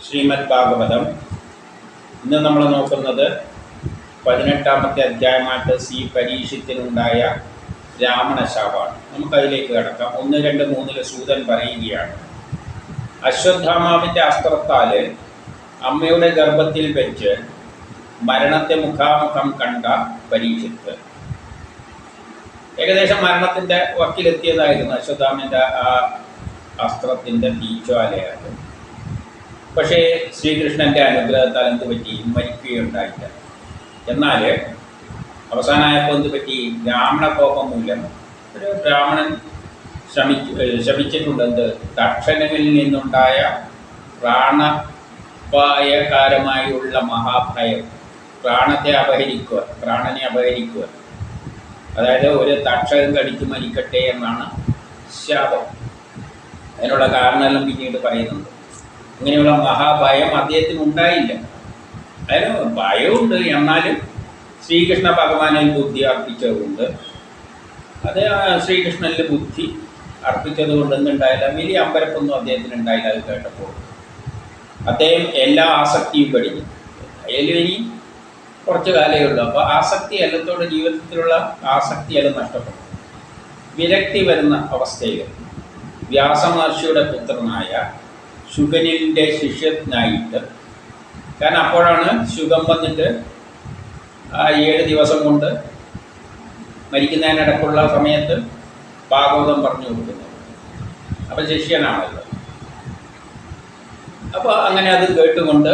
ശ്രീമദ് ഭാഗവതം. ഇന്ന് നമ്മൾ നോക്കുന്നത് 18ാമത്തെ അധ്യായമായിട്ട് പരീക്ഷത്തിനുണ്ടായ രാവണശാപമാണ്. നമുക്കതിലേക്ക് കിടക്കാം. 1, 2, 3 സൂതൻ പറയുകയാണ്, അശ്വത്ഥാമാവിൻ്റെ അസ്ത്രത്താൽ അമ്മയുടെ ഗർഭത്തിൽ വെച്ച് മരണത്തെ മുഖാമുഖം കണ്ട പരീക്ഷിത്ത് ഏകദേശം മരണത്തിൻ്റെ വക്കിലെത്തിയതായിരുന്നു അശ്വത്ഥാമൻ്റെ ആ അസ്ത്രത്തിൻ്റെ തീജ്വാലയാണ്. പക്ഷേ ശ്രീകൃഷ്ണൻ്റെ അനുഗ്രഹത്താൽ എന്ത് പറ്റി? മരിക്കുകയുണ്ടായില്ല. എന്നാൽ അവസാനമായപ്പോൾ എന്ത് പറ്റി? ബ്രാഹ്മണകോപം മൂലം ഒരു ബ്രാഹ്മണൻ ശമിച്ചിട്ടുണ്ട്. എന്ത്? ദക്ഷനിൽ നിന്നുണ്ടായ പ്രാണപായകാരമായുള്ള മഹാഭയം, പ്രാണനെ അപഹരിക്കുക. അതായത് ഒരു തക്ഷകൻ കടിച്ചു മരിക്കട്ടെ എന്നാണ് ശാപം. അതിനുള്ള കാരണമെല്ലാം പിന്നീട് പറയുന്നുണ്ട്. അങ്ങനെയുള്ള മഹാഭയം അദ്ദേഹത്തിന് ഉണ്ടായില്ല. അതിന് ഭയമുണ്ട്, എന്നാലും ശ്രീകൃഷ്ണ ഭഗവാനിൽ ബുദ്ധി അർപ്പിച്ചതുകൊണ്ട്, അത് ശ്രീകൃഷ്ണനിൽ ബുദ്ധി അർപ്പിച്ചത് കൊണ്ട് എന്തുണ്ടായില്ല, വലിയ അമ്പരപ്പൊന്നും അദ്ദേഹത്തിന് ഉണ്ടായില്ല. അത് കേട്ടപ്പോൾ അദ്ദേഹം എല്ലാ ആസക്തിയും പഠിക്കും. അതിൽ ഇനി കുറച്ച് കാലമേ ഉള്ളൂ. അപ്പോൾ ആസക്തി എല്ലാത്തോടെ ജീവിതത്തിലുള്ള ആസക്തി എല്ലാം നഷ്ടപ്പെടും. വിരക്തി വരുന്ന അവസ്ഥയിൽ വ്യാസമഹർഷിയുടെ പുത്രനായ ശുഗനിൻ്റെ ശിഷ്യനായിട്ട്, കാരണം അപ്പോഴാണ് ശുഗം വന്നിട്ട് ആ 7 ദിവസം കൊണ്ട് മരിക്കുന്നതിനിടയ്ക്കുള്ള സമയത്ത് ഭാഗവതം പറഞ്ഞു കൊടുക്കുന്നത്. അപ്പം ശിഷ്യനാണല്ലോ. അപ്പോൾ അങ്ങനെ അത് കേട്ടുകൊണ്ട്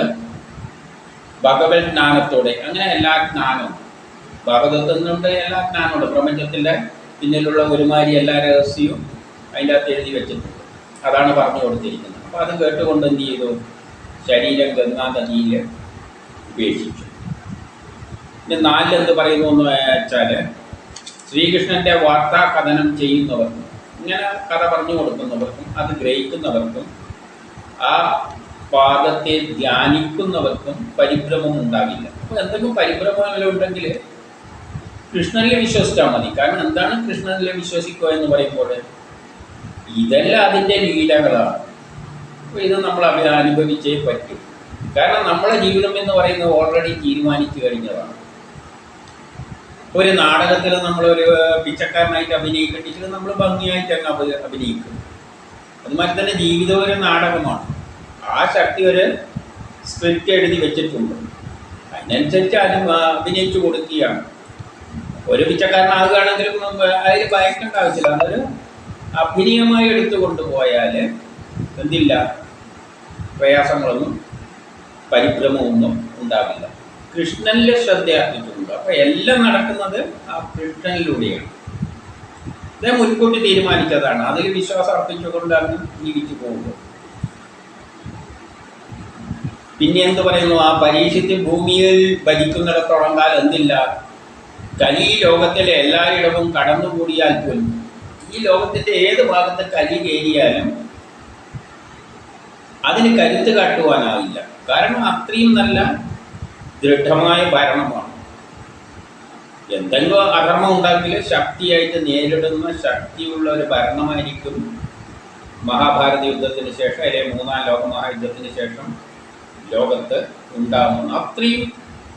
ഭഗവത് ജ്ഞാനത്തോടെ, അങ്ങനെ എല്ലാ ജ്ഞാനവും ഭാഗവതത്തിൽ നിന്നുണ്ട്, എല്ലാ ജ്ഞാനമുണ്ട്. പ്രപഞ്ചത്തിൻ്റെ പിന്നിലുള്ള ഒരുമാതിരി എല്ലാ രഹസ്യവും അതിൻ്റെ അകത്ത് എഴുതി വെച്ചിട്ടുണ്ട്. അതാണ് പറഞ്ഞു കൊടുത്തിരിക്കുന്നത്. അപ്പോൾ അത് കേട്ടുകൊണ്ട് എന്ത് ചെയ്തു? ശരീരം ഗംഗാനദിയിൽ ഉപേക്ഷിച്ചു. ഇനി 4 എന്ത് പറയുന്നു എന്ന് വെച്ചാൽ, ശ്രീകൃഷ്ണൻ്റെ വാർത്താകഥനം ചെയ്യുന്നവർക്കും, ഇങ്ങനെ കഥ പറഞ്ഞു കൊടുക്കുന്നവർക്കും, അത് ഗ്രഹിക്കുന്നവർക്കും, ആ പാദത്തെ ധ്യാനിക്കുന്നവർക്കും പരിഭ്രമം ഉണ്ടാകില്ല. അപ്പോൾ എന്തെങ്കിലും പരിഭ്രമമെല്ലാം ഉണ്ടെങ്കിൽ കൃഷ്ണനിൽ വിശ്വസിച്ചാൽ മതി. കാരണം എന്താണ് കൃഷ്ണനിൽ വിശ്വസിക്കുക എന്ന് പറയുമ്പോൾ, ഇതെല്ലാം അതിൻ്റെ ലീലകളാണ്. അപ്പോൾ ഇത് നമ്മൾ അനുഭവിച്ചേ പറ്റും. കാരണം നമ്മളെ ജീവിതം എന്ന് പറയുന്നത് ഓൾറെഡി തീരുമാനിച്ചു കഴിഞ്ഞതാണ്. ഒരു നാടകത്തിൽ നമ്മളൊരു പിച്ചക്കാരനായിട്ട് അഭിനയിക്കണ്ടെങ്കിൽ നമ്മൾ ഭംഗിയായിട്ട് അങ്ങ് അഭിനയിക്കും. അതുമാതിരി തന്നെ ജീവിതം ഒരു നാടകമാണ്. ആ ശക്തി ഒരു സ്ക്രിപ്റ്റ് എഴുതി വെച്ചിട്ടുണ്ട്, അതിനനുസരിച്ച് അഭിനയിച്ചു കൊടുക്കുകയാണ്. ഒരു പിച്ചക്കാരനാകുകയാണെങ്കിലും അതിൽ ഭയക്കേണ്ട ആവശ്യമില്ല. അതൊരു അഭിനയമായി എടുത്തു കൊണ്ടുപോയാൽ എന്തില്ല, പ്രയാസങ്ങളൊന്നും പരിഭ്രമമൊന്നും ഉണ്ടാവില്ല. കൃഷ്ണനിൽ ശ്രദ്ധ അർപ്പിച്ചിട്ടുണ്ട്. അപ്പോൾ എല്ലാം നടക്കുന്നത് ആ കൃഷ്ണനിലൂടെയാണ്. ഇത് മുൻകൂട്ടി തീരുമാനിച്ചതാണ്. അതിൽ വിശ്വാസം അർപ്പിച്ചുകൊണ്ട് അങ്ങ് ജീവിച്ചു പോകുമ്പോൾ. പിന്നെ എന്ത് പറയുന്നു? ആ പരീക്ഷത്തിൽ ഭൂമിയിൽ ഭരിക്കുന്നിടത്തോളം കാലം എന്തില്ല, കലി ലോകത്തിലെ എല്ലായിടവും കടന്നുകൂടിയാൽ പോലും, ഈ ലോകത്തിൻ്റെ ഏത് ഭാഗത്ത് കലി കയറിയാലും അതിന് കരുത്ത് കാട്ടുവാനാവില്ല. കാരണം അത്രയും നല്ല ദൃഢമായ ഭരണമാണ്. എന്തെങ്കിലും അധർമ്മം ഉണ്ടാക്കില്ല, ശക്തിയായിട്ട് നേരിടുന്ന ശക്തിയുള്ള ഒരു ഭരണമായിരിക്കും മഹാഭാരത യുദ്ധത്തിന് ശേഷം, അല്ലെങ്കിൽ 3ാം ലോകമഹായുദ്ധത്തിന് ശേഷം ലോകത്ത് ഉണ്ടാകുന്നു. അത്രയും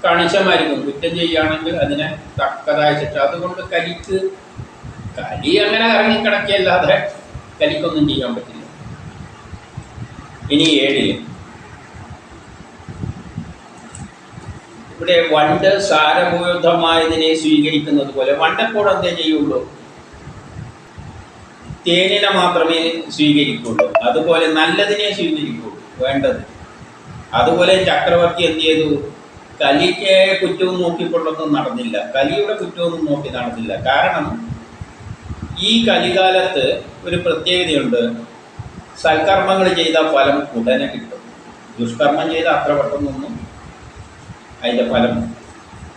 കണിശമായിരിക്കും. കുറ്റം ചെയ്യുകയാണെങ്കിൽ അതിനെ തക്കതായ ശിക്ഷ. അതുകൊണ്ട് കലി അങ്ങനെ ഇറങ്ങിക്കിടക്കുകയല്ലാതെ കലിക്കൊന്നും ചെയ്യാൻ പറ്റില്ല. ഇനി 7 ഇവിടെ വണ്ട് സാരഭൂതമായതിനെ സ്വീകരിക്കുന്നത് പോലെ, വണ്ടെപ്പോഴും എന്തേ ചെയ്യുള്ളൂ? തേനിനെ മാത്രമേ സ്വീകരിക്കുള്ളൂ. അതുപോലെ നല്ലതിനെ സ്വീകരിക്കുള്ളൂ, വേണ്ടത്. അതുപോലെ ചക്രവർത്തി എന്ത് ചെയ്തു? കലിക്ക് കുറ്റവും നോക്കിക്കൊണ്ടൊന്നും നടന്നില്ല, കലിയുടെ കുറ്റമൊന്നും നോക്കി നടന്നില്ല. കാരണം ഈ കലികാലത്ത് ഒരു പ്രത്യേകതയുണ്ട്. സൽക്കർമ്മങ്ങൾ ചെയ്ത ഫലം ഉടനെ കിട്ടും. ദുഷ്കർമ്മം ചെയ്ത അത്ര പെട്ടെന്നൊന്നും അതിൻ്റെ ഫലം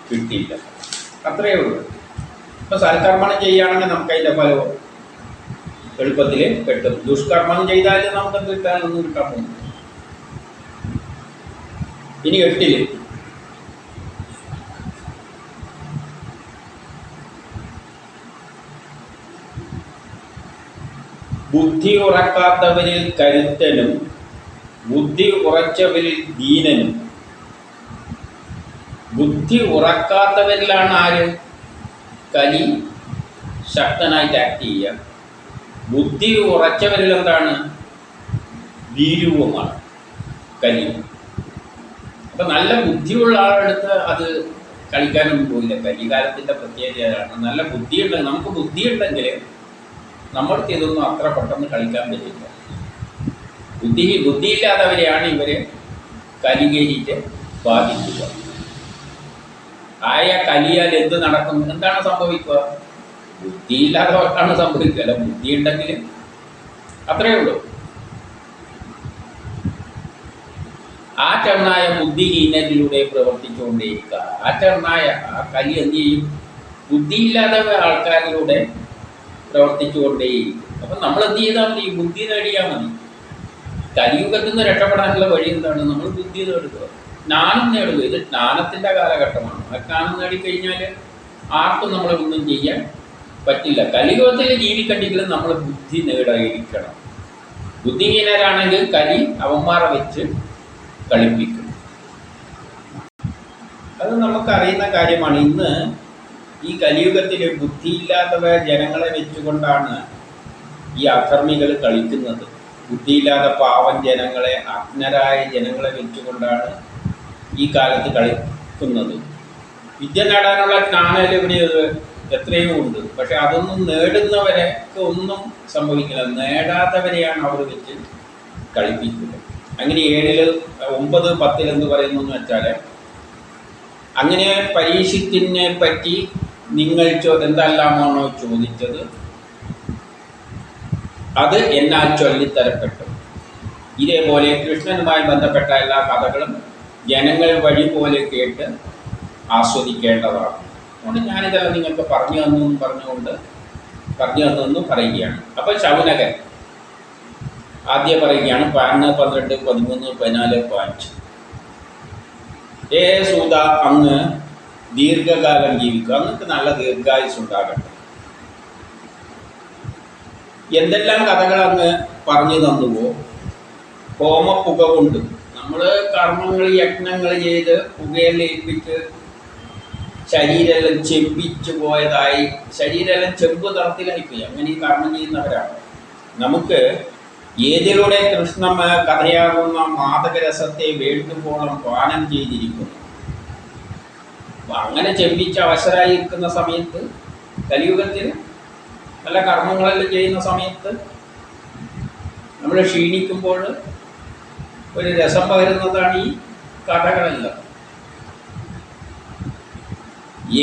കിട്ടിയില്ല. അത്രയേ ഉള്ളൂ. ഇപ്പോൾ സൽക്കർമ്മം ചെയ്യുകയാണെങ്കിൽ നമുക്ക് അതിൻ്റെ ഫലം എളുപ്പത്തിൽ കിട്ടും. ദുഷ്കർമ്മം ചെയ്താൽ നമുക്ക് കിട്ടാനൊന്നും കിട്ടാൻ പോകുന്നു. ഇനി 8 ബുദ്ധി ഉറക്കാത്തവരിൽ കരുത്തനും ബുദ്ധി ഉറച്ചവരിൽ ദീനനും. ബുദ്ധി ഉറക്കാത്തവരിലാണ് ആര്? കലി ശക്തനായിട്ട് ആക്ട് ചെയ്യുക. ബുദ്ധി ഉറച്ചവരിൽ എന്താണ്? ഭീരുവുമാണ് കലി. അപ്പം നല്ല ബുദ്ധിയുള്ള ആളെടുത്ത് അത് കളിക്കാനൊന്നും പോയില്ല. കലികാലത്തിൻ്റെ പ്രത്യേകതയാണ് നല്ല ബുദ്ധിയുണ്ടെങ്കിൽ, നമുക്ക് ബുദ്ധിയുണ്ടെങ്കിൽ നമ്മൾക്ക് ഇതൊന്നും അത്ര പെട്ടെന്ന് കളിക്കാൻ പറ്റില്ല. ബുദ്ധിയില്ലാത്തവരെയാണ് ഇവർ കലികേരിയിട്ട് ബാധിക്കുക. ആയ കലിയാൽ എന്ത് നടക്കും? എന്താണ് സംഭവിക്കുക? ബുദ്ധിയില്ലാത്തവർക്കാണ് സംഭവിക്കുക. അല്ല, ബുദ്ധിയുണ്ടെങ്കിൽ അത്രയേ ഉള്ളൂ. ആറ്റണ്ണായ ബുദ്ധിഹീനത്തിലൂടെ പ്രവർത്തിച്ചുകൊണ്ടേയിരിക്കുക. ആറ്റണ്ണായ ആ കലി എന്ത് ചെയ്യും? ബുദ്ധിയില്ലാത്ത ആൾക്കാരിലൂടെ പ്രവർത്തിച്ചുകൊണ്ടേയിരിക്കും. അപ്പം നമ്മൾ എന്ത് ചെയ്താൽ മതി? ബുദ്ധി നേടിയാൽ മതി. കലിയുഗത്തിൽ നിന്ന് രക്ഷപ്പെടാനുള്ള വഴി എന്താണ്? നമ്മൾ ബുദ്ധി നേടുക, ജ്ഞാനം നേടുക. ഇത് ജ്ഞാനത്തിൻ്റെ കാലഘട്ടമാണ്. ആ ജ്ഞാനം നേടിക്കഴിഞ്ഞാൽ ആർക്കും നമ്മളെ ഒന്നും ചെയ്യാൻ പറ്റില്ല. കലിയുഗത്തിൽ ജീവിക്കണ്ടെങ്കിലും നമ്മൾ ബുദ്ധി നേടിയിരിക്കണം. ബുദ്ധിഹീനരാണെങ്കിൽ കലി അവന്മാരെ വെച്ച് കളിപ്പിക്കും. അത് നമുക്കറിയുന്ന കാര്യമാണ്. ഇന്ന് ഈ കലിയുഗത്തിൽ ബുദ്ധിയില്ലാത്തവ ജനങ്ങളെ വെച്ചുകൊണ്ടാണ് ഈ അധർമ്മികൾ കളിക്കുന്നത്. ബുദ്ധിയില്ലാത്ത പാവം ജനങ്ങളെ, അജ്ഞരായ ജനങ്ങളെ വെച്ചുകൊണ്ടാണ് ഈ കാലത്ത് കളിക്കുന്നത്. വിദ്യ നേടാനുള്ള ജ്ഞാനം ഇവിടെ എത്രയും ഉണ്ട്. പക്ഷെ അതൊന്നും നേടുന്നവരൊക്കെ ഒന്നും സംഭവിക്കില്ല. നേടാത്തവരെയാണ് അവർ വെച്ച് കളിപ്പിക്കുന്നത്. അങ്ങനെ 7, 9, 10 എന്ന് പറയുന്നതെന്ന് വെച്ചാൽ, അങ്ങനെ പരീക്ഷത്തിനെ പറ്റി നിങ്ങൾ എന്തെല്ലാമാണോ ചോദിച്ചത് അത് എന്നാൽ ചൊല്ലിത്തരപ്പെട്ടു. ഇതേപോലെ കൃഷ്ണനുമായി ബന്ധപ്പെട്ട എല്ലാ കഥകളും ജനങ്ങൾ വഴി പോലെ കേട്ട് ആസ്വദിക്കേണ്ടതാണ്. അതുകൊണ്ട് ഞാനിതെല്ലാം നിങ്ങൾക്ക് പറഞ്ഞു തന്നു പറയുകയാണ്. അപ്പോൾ ശൗനകൻ ആദ്യം പറയുകയാണ് 12, 12, 13, 14 പോയിന്റ്. സൂത, അങ്ങ് ദീർഘകാലം ജീവിക്കുക, അങ്ങക്ക് നല്ല ദീർഘായുസ് ഉണ്ടാകട്ടെ. എന്തെല്ലാം കഥകൾ അങ്ങ് പറഞ്ഞു തന്നുവോ, ഹോമപ്പുക കൊണ്ട് നമ്മൾ കർമ്മങ്ങൾ, യജ്ഞങ്ങൾ ചെയ്ത് പുകയിലേൽപ്പിച്ച് ശരീരമെല്ലാം ചെമ്പിച്ചു പോയതായി, ശരീരമെല്ലാം ചെമ്പ് തരത്തിലായിപ്പോയി. അങ്ങനെ ഈ കർമ്മം ചെയ്യുന്നവരാണ്. നമുക്ക് ഏതിലൂടെ കൃഷ്ണൻ കഥയാകുന്ന മാദകരസത്തെ വേണ്ടുമ്പോളം പാനം ചെയ്തിരിക്കുന്നു. അങ്ങനെ ചെമ്പിച്ച് അവശരായിരിക്കുന്ന സമയത്ത്, കലിയുഗത്തിൽ നല്ല കർമ്മങ്ങളെല്ലാം ചെയ്യുന്ന സമയത്ത് നമ്മൾ ക്ഷീണിക്കുമ്പോൾ ഒരു രസം പകരുന്നതാണ് ഈ കഥകളെല്ലാം.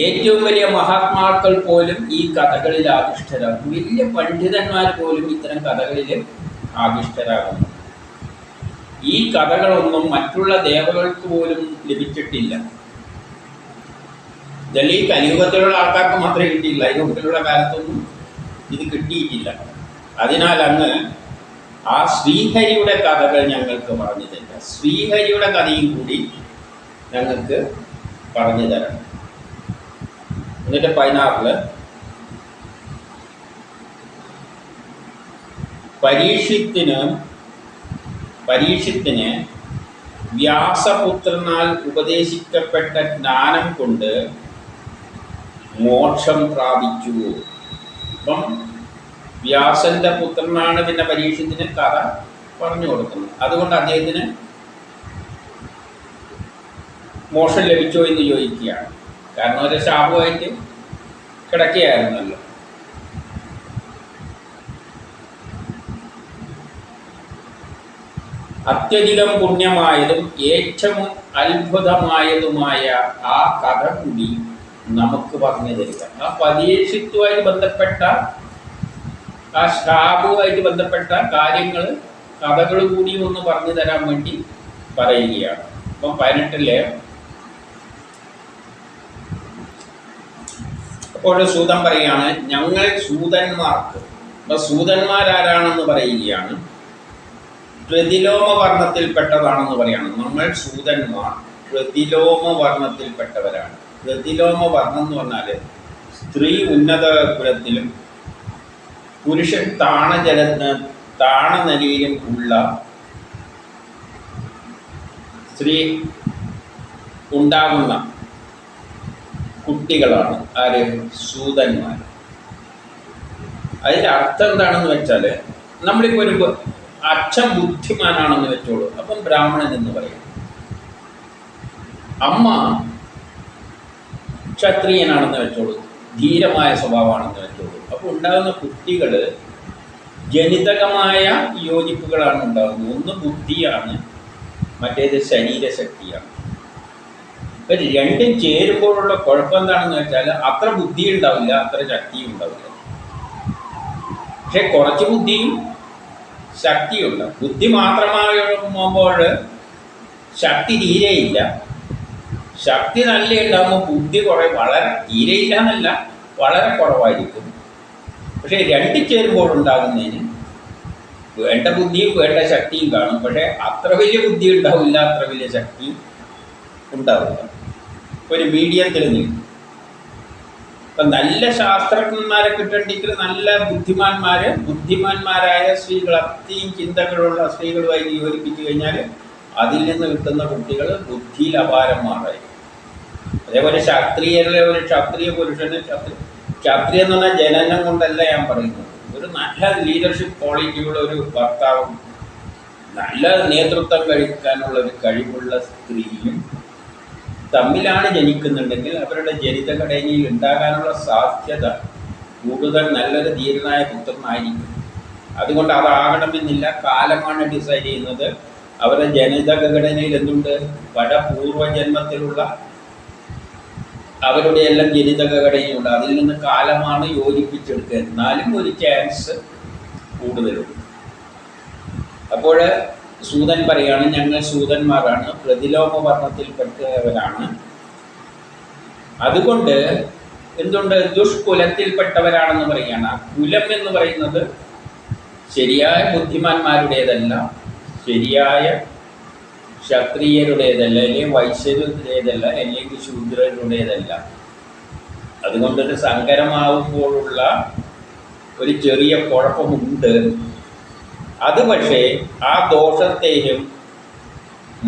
ഏറ്റവും വലിയ മഹാത്മാക്കൾ പോലും ഈ കഥകളിൽ ആകൃഷ്ടരാകും. വലിയ പണ്ഡിതന്മാർ പോലും ഇത്തരം കഥകളിൽ ആകൃഷ്ടരാകുന്നു. ഈ കഥകളൊന്നും മറ്റുള്ള ദേവകൾക്ക് പോലും ലഭിച്ചിട്ടില്ല. ഇതെല്ലാം ഈ കലിയുഗത്തിലുള്ള ആൾക്കാർക്ക് മാത്രമേ കിട്ടിയില്ല. അതിനുള്ളിലുള്ള കാലത്തൊന്നും ഇത് കിട്ടിയിട്ടില്ല. അതിനാൽ അങ്ങ് ആ ശ്രീഹരിയുടെ കഥകൾ ഞങ്ങൾക്ക് പറഞ്ഞു തരാം. ശ്രീഹരിയുടെ കഥയും കൂടി ഞങ്ങൾക്ക് പറഞ്ഞു തരണം. എന്നിട്ട് 16 പരീക്ഷത്തിന് വ്യാസപുത്രനാൽ ഉപദേശിക്കപ്പെട്ട ജ്ഞാനം കൊണ്ട് മോക്ഷം പ്രാപിച്ചു. അപ്പം വ്യാസന്റെ പുത്രനാണ് പിന്നെ പരീക്ഷത്തിന് കഥ പറഞ്ഞു കൊടുക്കുന്നത്. അതുകൊണ്ട് അദ്ദേഹത്തിന് മോക്ഷം ലഭിച്ചോ എന്ന് ചോദിക്കുകയാണ്. കാരണം ഒരു ശാപമായിട്ട് കിടക്കുകയായിരുന്നല്ലോ. അത്യധികം പുണ്യമായതും ഏറ്റവും അത്ഭുതമായതുമായ ആ കഥ കൂടി നമുക്ക് പറഞ്ഞു തരിക. ആ പരീക്ഷത്തുമായി ബന്ധപ്പെട്ട, ആ ശാപവുമായിട്ട് ബന്ധപ്പെട്ട കാര്യങ്ങൾ, കഥകൾ കൂടി ഒന്ന് പറഞ്ഞു തരാൻ വേണ്ടി പറയുകയാണ്. അപ്പം 18 അപ്പോൾ സൂതൻ പറയുകയാണ്, ഞങ്ങൾ സൂതന്മാർക്ക്, അപ്പം സൂതന്മാരാരാണെന്ന് പറയുകയാണ്, പ്രതിലോമ വർണ്ണത്തിൽപ്പെട്ടതാണെന്ന് പറയാണ്. നമ്മൾ സൂതന്മാർ പ്രതിലോമ വർണ്ണത്തിൽപ്പെട്ടവരാണ്. പ്രതിലോമ വർണ്ണം എന്ന് പറഞ്ഞാൽ സ്ത്രീ ഉന്നത കുലത്തിലും പുരുഷൻ താണനലിയിലും ഉള്ള സ്ത്രീ ഉണ്ടാകുന്ന കുട്ടികളാണ് ആര്? സൂതന്മാർ. അതിൻ്റെ അർത്ഥം എന്താണെന്ന് വെച്ചാൽ, നമ്മളിപ്പോൾ ഒരു അച്ഛൻ ബുദ്ധിമാനാണെന്ന് വെച്ചോളൂ, അപ്പം ബ്രാഹ്മണൻ എന്ന് പറയും. അമ്മ ക്ഷത്രിയനാണെന്ന് വെച്ചോളൂ, ധീരമായ സ്വഭാവമാണെന്ന് വെച്ചോളൂ. അപ്പോൾ ഉണ്ടാകുന്ന കുട്ടികൾ ജനിതകമായ യോജിപ്പുകളാണ് ഉണ്ടാകുന്നത്. ഒന്ന് ബുദ്ധിയാണ്, മറ്റേത് ശരീരശക്തിയാണ്. ഇപ്പം രണ്ടും ചേരുമ്പോഴുള്ള കുഴപ്പം എന്താണെന്ന് വെച്ചാൽ, അത്ര ബുദ്ധി ഉണ്ടാവില്ല, അത്ര ശക്തിയും ഉണ്ടാവില്ല. പക്ഷെ കുറച്ച് ബുദ്ധിയും ശക്തിയുണ്ട്. ബുദ്ധി മാത്രമാകുമ്പോൾ ശക്തി തീരെയില്ല, ശക്തി നല്ല ഉണ്ടാകുമ്പോൾ ബുദ്ധി വളരെ തീരെയില്ല എന്നല്ല, വളരെ കുറവായിരിക്കും. പക്ഷെ രണ്ടും ചേരുമ്പോൾ ഉണ്ടാകുന്നതിന് വേണ്ട ബുദ്ധിയും വേണ്ട ശക്തിയും കാണും. പക്ഷെ അത്ര വലിയ ബുദ്ധി ഉണ്ടാവില്ല, അത്ര വലിയ ശക്തി ഉണ്ടാവില്ല. ഒരു മീഡിയത്തിൽ നിൽക്കും. ഇപ്പം നല്ല ശാസ്ത്രജ്ഞന്മാരെ കിട്ടണമെങ്കിൽ നല്ല ബുദ്ധിമാന്മാരായ സ്ത്രീകൾ, അത്രയും ചിന്തകളുള്ള സ്ത്രീകളുമായി യോജിപ്പിച്ചു കഴിഞ്ഞാൽ അതിൽ നിന്ന് കിട്ടുന്ന കുട്ടികൾ ബുദ്ധിയിൽ അപാരന്മാരായി. അതേപോലെ ഒരു ക്ഷത്രിയ പുരുഷന്, ക്ഷത്രിയ എന്ന് പറഞ്ഞാൽ ജനനം കൊണ്ടല്ല ഞാൻ പറയുന്നത്, ഒരു നല്ല ലീഡർഷിപ്പ് ക്വാളിറ്റിയുള്ള ഒരു ഭർത്താവും നല്ല നേതൃത്വം കഴിക്കാനുള്ള ഒരു കഴിവുള്ള സ്ത്രീയും തമ്മിലാണ് ജനിക്കുന്നുണ്ടെങ്കിൽ അവരുടെ ജനിതഘടനയിൽ ഉണ്ടാകാനുള്ള സാധ്യത കൂടുതൽ നല്ലൊരു ധീരനായ പുത്രനായിരിക്കും. അതുകൊണ്ട് അതാകണമെന്നില്ല, കാലമാണ് ഡിസൈഡ് ചെയ്യുന്നത്. അവരുടെ ജനിതഘടനയിൽ എന്തുണ്ട്? പൂർവ്വജന്മത്തിലുള്ള അവരുടെ എല്ലാം ജനിതഘടനയുണ്ട്. അതിൽ നിന്ന് കാലമാണ് യോജിപ്പിച്ചെടുക്കുക. എന്നാലും ഒരു ചാൻസ് കൂടുതലുണ്ട്. അപ്പോൾ സൂതൻ പറയാണ്, ഞങ്ങൾ സൂതന്മാരാണ്, പ്രതിലോമ വർണ്ണത്തിൽപ്പെട്ടവരാണ്. അതുകൊണ്ട് എന്തുണ്ട്? ദുഷ്കുലത്തിൽപ്പെട്ടവരാണെന്ന് പറയുകയാണ്. കുലം എന്ന് പറയുന്നത് ശരിയായ ബുദ്ധിമാന്മാരുടേതല്ല, ശരിയായ ക്ഷത്രിയരുടേതല്ല, അല്ലെങ്കിൽ വൈശ്യരുടേതല്ല, അല്ലെങ്കിൽ ശൂദ്രരുടേതല്ല. അതുകൊണ്ടൊരു സങ്കരമാവുമ്പോഴുള്ള ഒരു ചെറിയ കുഴപ്പമുണ്ട്. അത് പക്ഷേ ആ ദോഷത്തെയും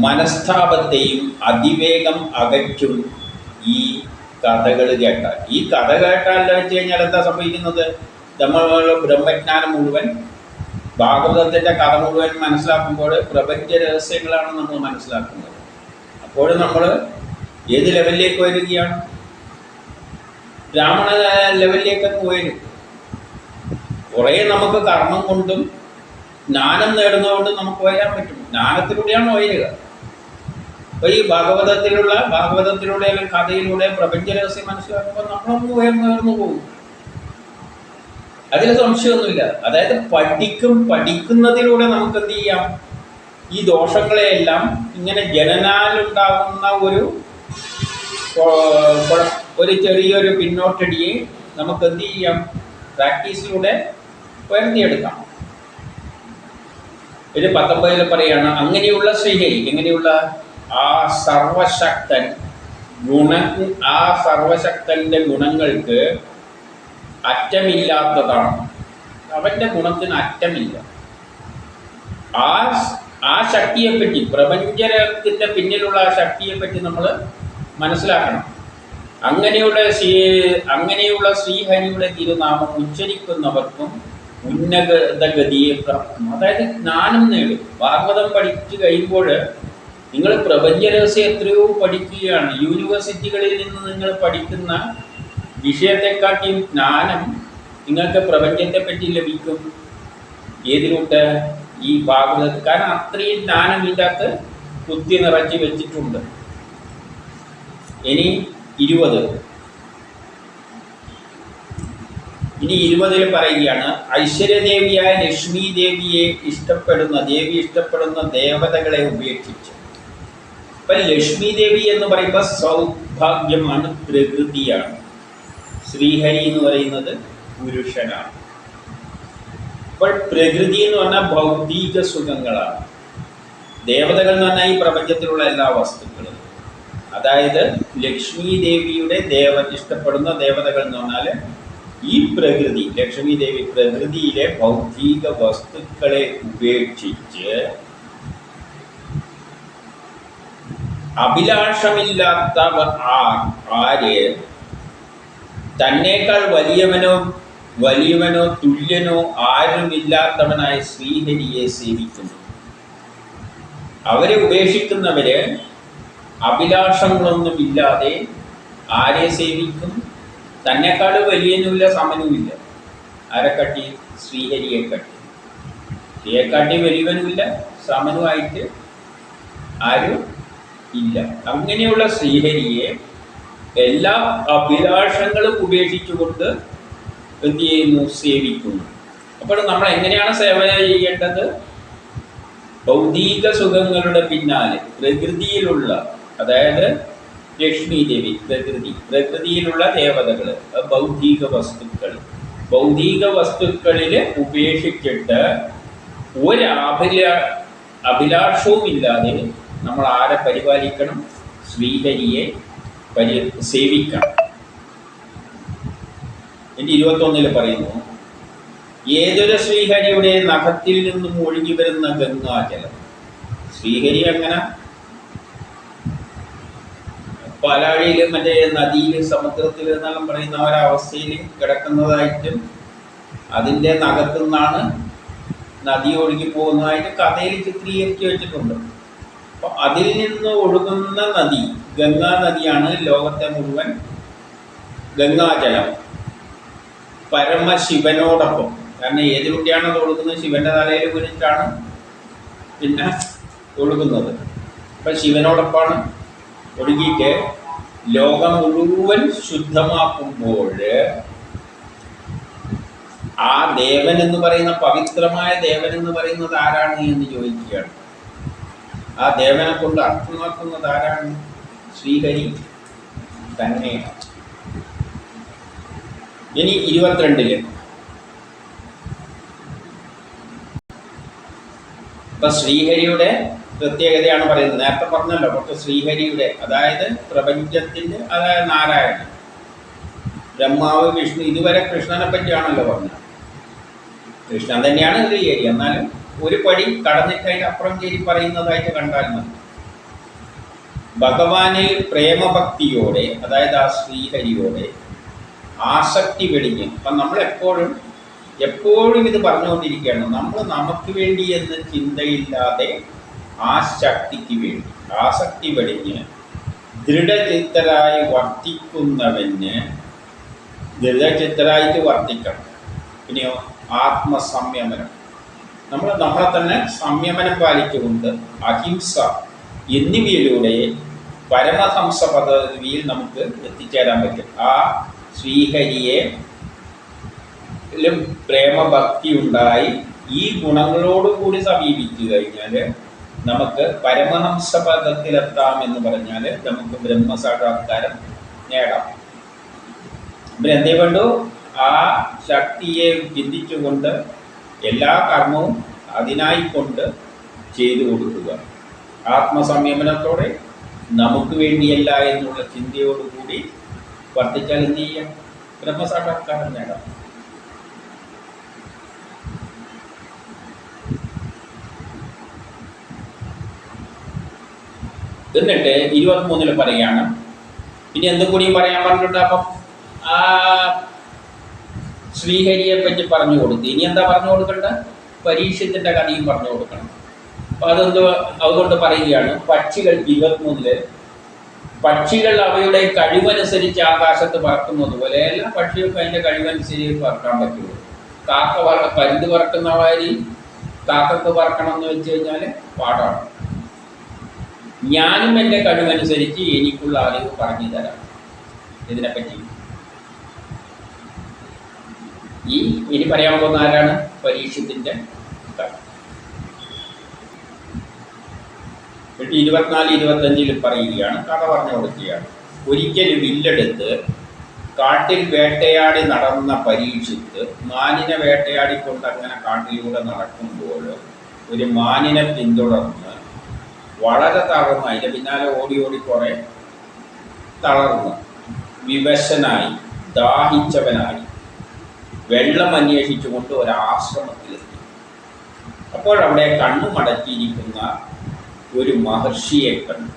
മനസ്താപത്തെയും അതിവേഗം അകറ്റും ഈ കഥകൾ കേട്ടാൽ. ഈ കഥ കേട്ടാൽ വെച്ച് കഴിഞ്ഞാൽ എന്താ സംഭവിക്കുന്നത്? നമ്മൾ ബ്രഹ്മജ്ഞാനം മുഴുവൻ, ഭാഗവതത്തിൻ്റെ കഥ മുഴുവൻ മനസ്സിലാക്കുമ്പോൾ പ്രപഞ്ച രഹസ്യങ്ങളാണ് നമ്മൾ മനസ്സിലാക്കുന്നത്. അപ്പോൾ നമ്മൾ ഏത് ലെവലിലേക്ക് വരികയാണ്? ബ്രാഹ്മണ ലെവലിലേക്കൊക്കെ വരും. കുറേ നമുക്ക് കർമ്മം കൊണ്ടും ജ്ഞാനം നേടുന്നതുകൊണ്ട് നമുക്ക് വരാൻ പറ്റും. ജ്ഞാനത്തിലൂടെയാണ് ഉയരുക. അപ്പോൾ ഈ ഭാഗവതത്തിലൂടെ അല്ലെങ്കിൽ കഥയിലൂടെ പ്രപഞ്ച രഹസ്യം മനസ്സിലാക്കുമ്പോൾ നമ്മളൊന്ന് ഉയർന്നു പോകും. അതിൽ സംശയമൊന്നുമില്ല. അതായത് പഠിക്കുന്നതിലൂടെ നമുക്ക് എന്ത് ചെയ്യാം? ഈ ദോഷങ്ങളെയെല്ലാം ഇങ്ങനെ ജനനാലുണ്ടാകുന്ന ഒരു ചെറിയൊരു പിന്നോട്ടടിയെ നമുക്ക് എന്ത് ചെയ്യാം? പ്രാക്ടീസിലൂടെ ഉയർത്തിയെടുക്കാം. ഇത് 19 പറയാണ്, അങ്ങനെയുള്ള ശ്രീഹരി, എങ്ങനെയുള്ള ആ സർവശക്തന്റെ ഗുണങ്ങൾക്ക് അറ്റമില്ലാത്തതാണ്. അവന്റെ ഗുണത്തിന് അറ്റമില്ല. ആ ശക്തിയെപ്പറ്റി, പ്രപഞ്ചത്തിന്റെ പിന്നിലുള്ള ആ ശക്തിയെപ്പറ്റി നമ്മൾ മനസ്സിലാക്കണം. അങ്ങനെയുള്ള ശ്രീഹരിയുടെ തിരുനാമം ഉച്ചരിക്കുന്നവർക്കും ഉന്നതഗതിയെ പ്രാപ്തം. അതായത് ജ്ഞാനം നേടും. ഭാഗവതം പഠിച്ചു കഴിയുമ്പോൾ നിങ്ങൾ പ്രപഞ്ച രഹസ്യം എത്രയോ പഠിക്കുകയാണ്. യൂണിവേഴ്സിറ്റികളിൽ നിന്ന് നിങ്ങൾ പഠിക്കുന്ന വിഷയത്തെക്കാട്ടിയും ജ്ഞാനം നിങ്ങൾക്ക് പ്രപഞ്ചത്തെ പറ്റി ലഭിക്കും. ഏതിലൂട്ട്? ഈ ഭാഗവതത്തിൽ. കാരണം അത്രയും ജ്ഞാനം ഇതിൻ്റെ അകത്ത് കുത്തി നിറച്ച് വെച്ചിട്ടുണ്ട്. ഇനി 20 പറയുകയാണ്, ഐശ്വര്യദേവിയായ ലക്ഷ്മി ദേവി ഇഷ്ടപ്പെടുന്ന ദേവതകളെ ഉപേക്ഷിച്ച്. അപ്പം ലക്ഷ്മി ദേവി എന്ന് പറയുമ്പോൾ സൗഭാഗ്യമാണ്, പ്രകൃതിയാണ്. ശ്രീഹരി എന്ന് പറയുന്നത് പുരുഷനാണ്. അപ്പോൾ പ്രകൃതി എന്ന് പറഞ്ഞാൽ ഭൗതിക സുഖങ്ങളാണ്. ദേവതകൾ എന്ന് പറഞ്ഞാൽ ഈ പ്രപഞ്ചത്തിലുള്ള എല്ലാ വസ്തുക്കളും. അതായത് ലക്ഷ്മി ദേവിയുടെ ഇഷ്ടപ്പെടുന്ന ദേവതകൾ എന്ന് പറഞ്ഞാൽ ഈ പ്രകൃതി, ലക്ഷ്മി ദേവി പ്രകൃതിയിലെ ഭൗതിക വസ്തുക്കളെ ഉപേക്ഷിച്ച് അഭിലാഷമില്ലാത്ത ആര് തന്നേക്കാൾ വലിയവനോ തുല്യനോ ആരുമില്ലാത്തവനായ ശ്രീഹരിയെ സേവിക്കുന്നു. അവരെ ഉപേക്ഷിക്കുന്നവര് അഭിലാഷങ്ങളൊന്നുമില്ലാതെ ആരെ സേവിക്കും? തന്നെക്കാൾ വലിയനുമില്ല സമനുമില്ല. ആരെക്കാട്ടി? ശ്രീഹരിയെ കാട്ടി. ശ്രീയെക്കാട്ടി വലിയവനുമില്ല സമനുമായിട്ട് ആരും ഇല്ല. അങ്ങനെയുള്ള ശ്രീഹരിയെ എല്ലാ അഭിലാഷങ്ങളും ഉപേക്ഷിച്ചുകൊണ്ട് എന്ത് ചെയ്യുന്നു? സേവിക്കുന്നു. അപ്പോൾ നമ്മൾ എങ്ങനെയാണ് സേവന ചെയ്യേണ്ടത്? ഭൗതിക സുഖങ്ങളുടെ പിന്നാലെ പ്രകൃതിയിലുള്ള, അതായത് ലക്ഷ്മി ദേവി, പ്രകൃതിയിലുള്ള ദേവതകൾ, ഭൗതിക വസ്തുക്കളിൽ ഉപേക്ഷിച്ചിട്ട് അഭിലാഷവും ഇല്ലാതെ നമ്മൾ ആരെ പരിപാലിക്കണം? ശ്രീഹരിയെ സേവിക്കണം. 21 പറയുന്നു, ഏതൊരു ശ്രീഹരിയുടെ നഖത്തിൽ നിന്നും ഒഴുകി വരുന്ന ഗംഗാജലം. ശ്രീഹരി അങ്ങനെ പാലാഴിയിൽ മറ്റേ നദിയിൽ സമുദ്രത്തിൽ എന്നെല്ലാം പറയുന്ന ഒരവസ്ഥയിൽ കിടക്കുന്നതായിട്ടും അതിൻ്റെ നഖത്തു നിന്നാണ് നദി ഒഴുകി പോകുന്നതായിട്ട് കഥയിൽ ചിത്രീകരിച്ച് വെച്ചിട്ടുണ്ട്. അപ്പോൾ അതിൽ നിന്ന് ഒഴുകുന്ന നദി ഗംഗാ നദിയാണ്. ലോകത്തെ മുഴുവൻ ഗംഗാജലം പരമശിവനോടൊപ്പം, കാരണം ഏതിലൂടെയാണ് അത് ഒഴുകുന്നത്? ശിവന്റെ തലയിൽ വീണിട്ടാണ് പിന്നെ ഒഴുകുന്നത്. അപ്പം ശിവനോടൊപ്പമാണ് ഒഴുകിയിട്ട് ലോകം മുഴുവൻ ശുദ്ധമാക്കുമ്പോൾ ആ ദേവൻ എന്ന് പറയുന്ന, പവിത്രമായ ദേവൻ എന്ന് പറയുന്നത് ആരാണ് എന്ന് ചോദിക്കുകയാണ്. ആ ദേവനെ കൊണ്ട് അർത്ഥമാക്കുന്നത് ആരാണ്? ശ്രീഹരി തന്നെയാണ്. ഇനി 22 ഇപ്പൊ ശ്രീഹരിയുടെ പ്രത്യേകതയാണ് പറയുന്നത്. നേരത്തെ പറഞ്ഞല്ലോ, പക്ഷെ ശ്രീഹരിയുടെ, അതായത് പ്രപഞ്ചത്തിന്റെ, അതായത് നാരായണൻ, ബ്രഹ്മാവ്, വിഷ്ണു, ഇതുവരെ കൃഷ്ണനെ പറ്റിയാണല്ലോ പറഞ്ഞത്. കൃഷ്ണൻ തന്നെയാണ് ശ്രീഹരി. എന്നാലും ഒരു പടി കടന്നിട്ട് അതിൻ്റെ അപ്പുറം കയറി പറയുന്നതായിട്ട് കണ്ടാൽ മതി. ഭഗവാനിൽ പ്രേമഭക്തിയോടെ, അതായത് ആ ശ്രീഹരിയോടെ ആസക്തി വെടിഞ്ഞ്, അപ്പം നമ്മൾ എപ്പോഴും ഇത് പറഞ്ഞുകൊണ്ടിരിക്കുകയാണ്. നമ്മൾ നമുക്ക് വേണ്ടി എന്ന ചിന്തയില്ലാതെ ആ ശക്തിക്ക് വേണ്ടി ആസക്തി വെടിഞ്ഞ് ദൃഢചിത്തരായി വർത്തിക്കുന്നവന് ദൃഢചിത്തരായിട്ട് വർത്തിക്കണം. പിന്നെയോ ആത്മസംയമനം, നമ്മളെ തന്നെ സംയമനം പാലിച്ചുകൊണ്ട് അഹിംസ എന്നിവയിലൂടെ പരമഹംസ പദവിയിൽ നമുക്ക് എത്തിച്ചേരാൻ പറ്റും. ആ ശ്രീഹരിയെ പ്രേമഭക്തി ഉണ്ടായി ഈ ഗുണങ്ങളോടുകൂടി സമീപിച്ചു കഴിഞ്ഞാൽ നമുക്ക് പരമഹംസ പദത്തിലെത്താം എന്ന് പറഞ്ഞാൽ നമുക്ക് ബ്രഹ്മസാക്ഷാത്കാരം നേടാം. പിന്നെ എന്തേ വേണ്ടു? ആ ശക്തിയെ ചിന്തിച്ചുകൊണ്ട് എല്ലാ കർമ്മവും അതിനായിക്കൊണ്ട് ചെയ്തു കൊടുക്കുക. ആത്മസംയമനത്തോടെ നമുക്ക് വേണ്ടിയല്ല എന്നുള്ള ചിന്തയോടുകൂടി വർദ്ധിച്ചാൽ എന്ത് ചെയ്യാം? ബ്രഹ്മസാക്ഷാത്കാരം നേടാം. എന്നിട്ട് 23 പറയുകയാണ്. ഇനി എന്തും കൂടിയും പറയാൻ പറഞ്ഞിട്ടുണ്ട്. അപ്പം ആ ശ്രീഹരിയെ പറ്റി പറഞ്ഞു കൊടുത്തു. ഇനി എന്താ പറഞ്ഞു കൊടുക്കേണ്ട? പരീക്ഷത്തിന്റെ കഥയും പറഞ്ഞു കൊടുക്കണം. അപ്പം അതുകൊണ്ട് പറയുകയാണ്, പക്ഷികൾ 23 പക്ഷികൾ അവയുടെ കഴിവനുസരിച്ച് ആകാശത്ത് പറക്കുന്നത് പോലെ എല്ലാ പക്ഷികൾക്കും അതിൻ്റെ കഴിവനുസരിച്ച് പറക്കാൻ പറ്റുള്ളൂ. പരുന്ത് പറക്കുന്ന മാതിരി കാക്കക്ക് പറക്കണം എന്ന് വെച്ച് കഴിഞ്ഞാൽ പാടാണ്. ഞാനും എൻ്റെ കഴിവനുസരിച്ച് എനിക്കുള്ള അറിവ് പറഞ്ഞു തരാം ഇതിനെപ്പറ്റി. ഇനി പറയാൻ പോകുന്ന ആരാണ്? പരീക്ഷത്തിന്റെ കഥ. 24-25 പറയുകയാണ്, കഥ പറഞ്ഞു കൊടുക്കുകയാണ്. ഒരിക്കൽ വില്ലെടുത്ത് കാട്ടിൽ വേട്ടയാടി നടന്ന പരീക്ഷിത്ത് മാനിനെ വേട്ടയാടിക്കൊണ്ട് അങ്ങനെ കാട്ടിലൂടെ നടക്കുമ്പോൾ ഒരു മാനിനെ പിന്തുടർന്ന് വളരെ തളർന്ന് അതിൻ്റെ പിന്നാലെ ഓടി കുറേ തളർന്ന് വിവശനായി ദാഹിച്ചവനായി വെള്ളം അന്വേഷിച്ചുകൊണ്ട് ഒരാശ്രമത്തിലെത്തി. അപ്പോഴവിടെ കണ്ണു മടക്കിയിരിക്കുന്ന ഒരു മഹർഷിയെ കണ്ടു.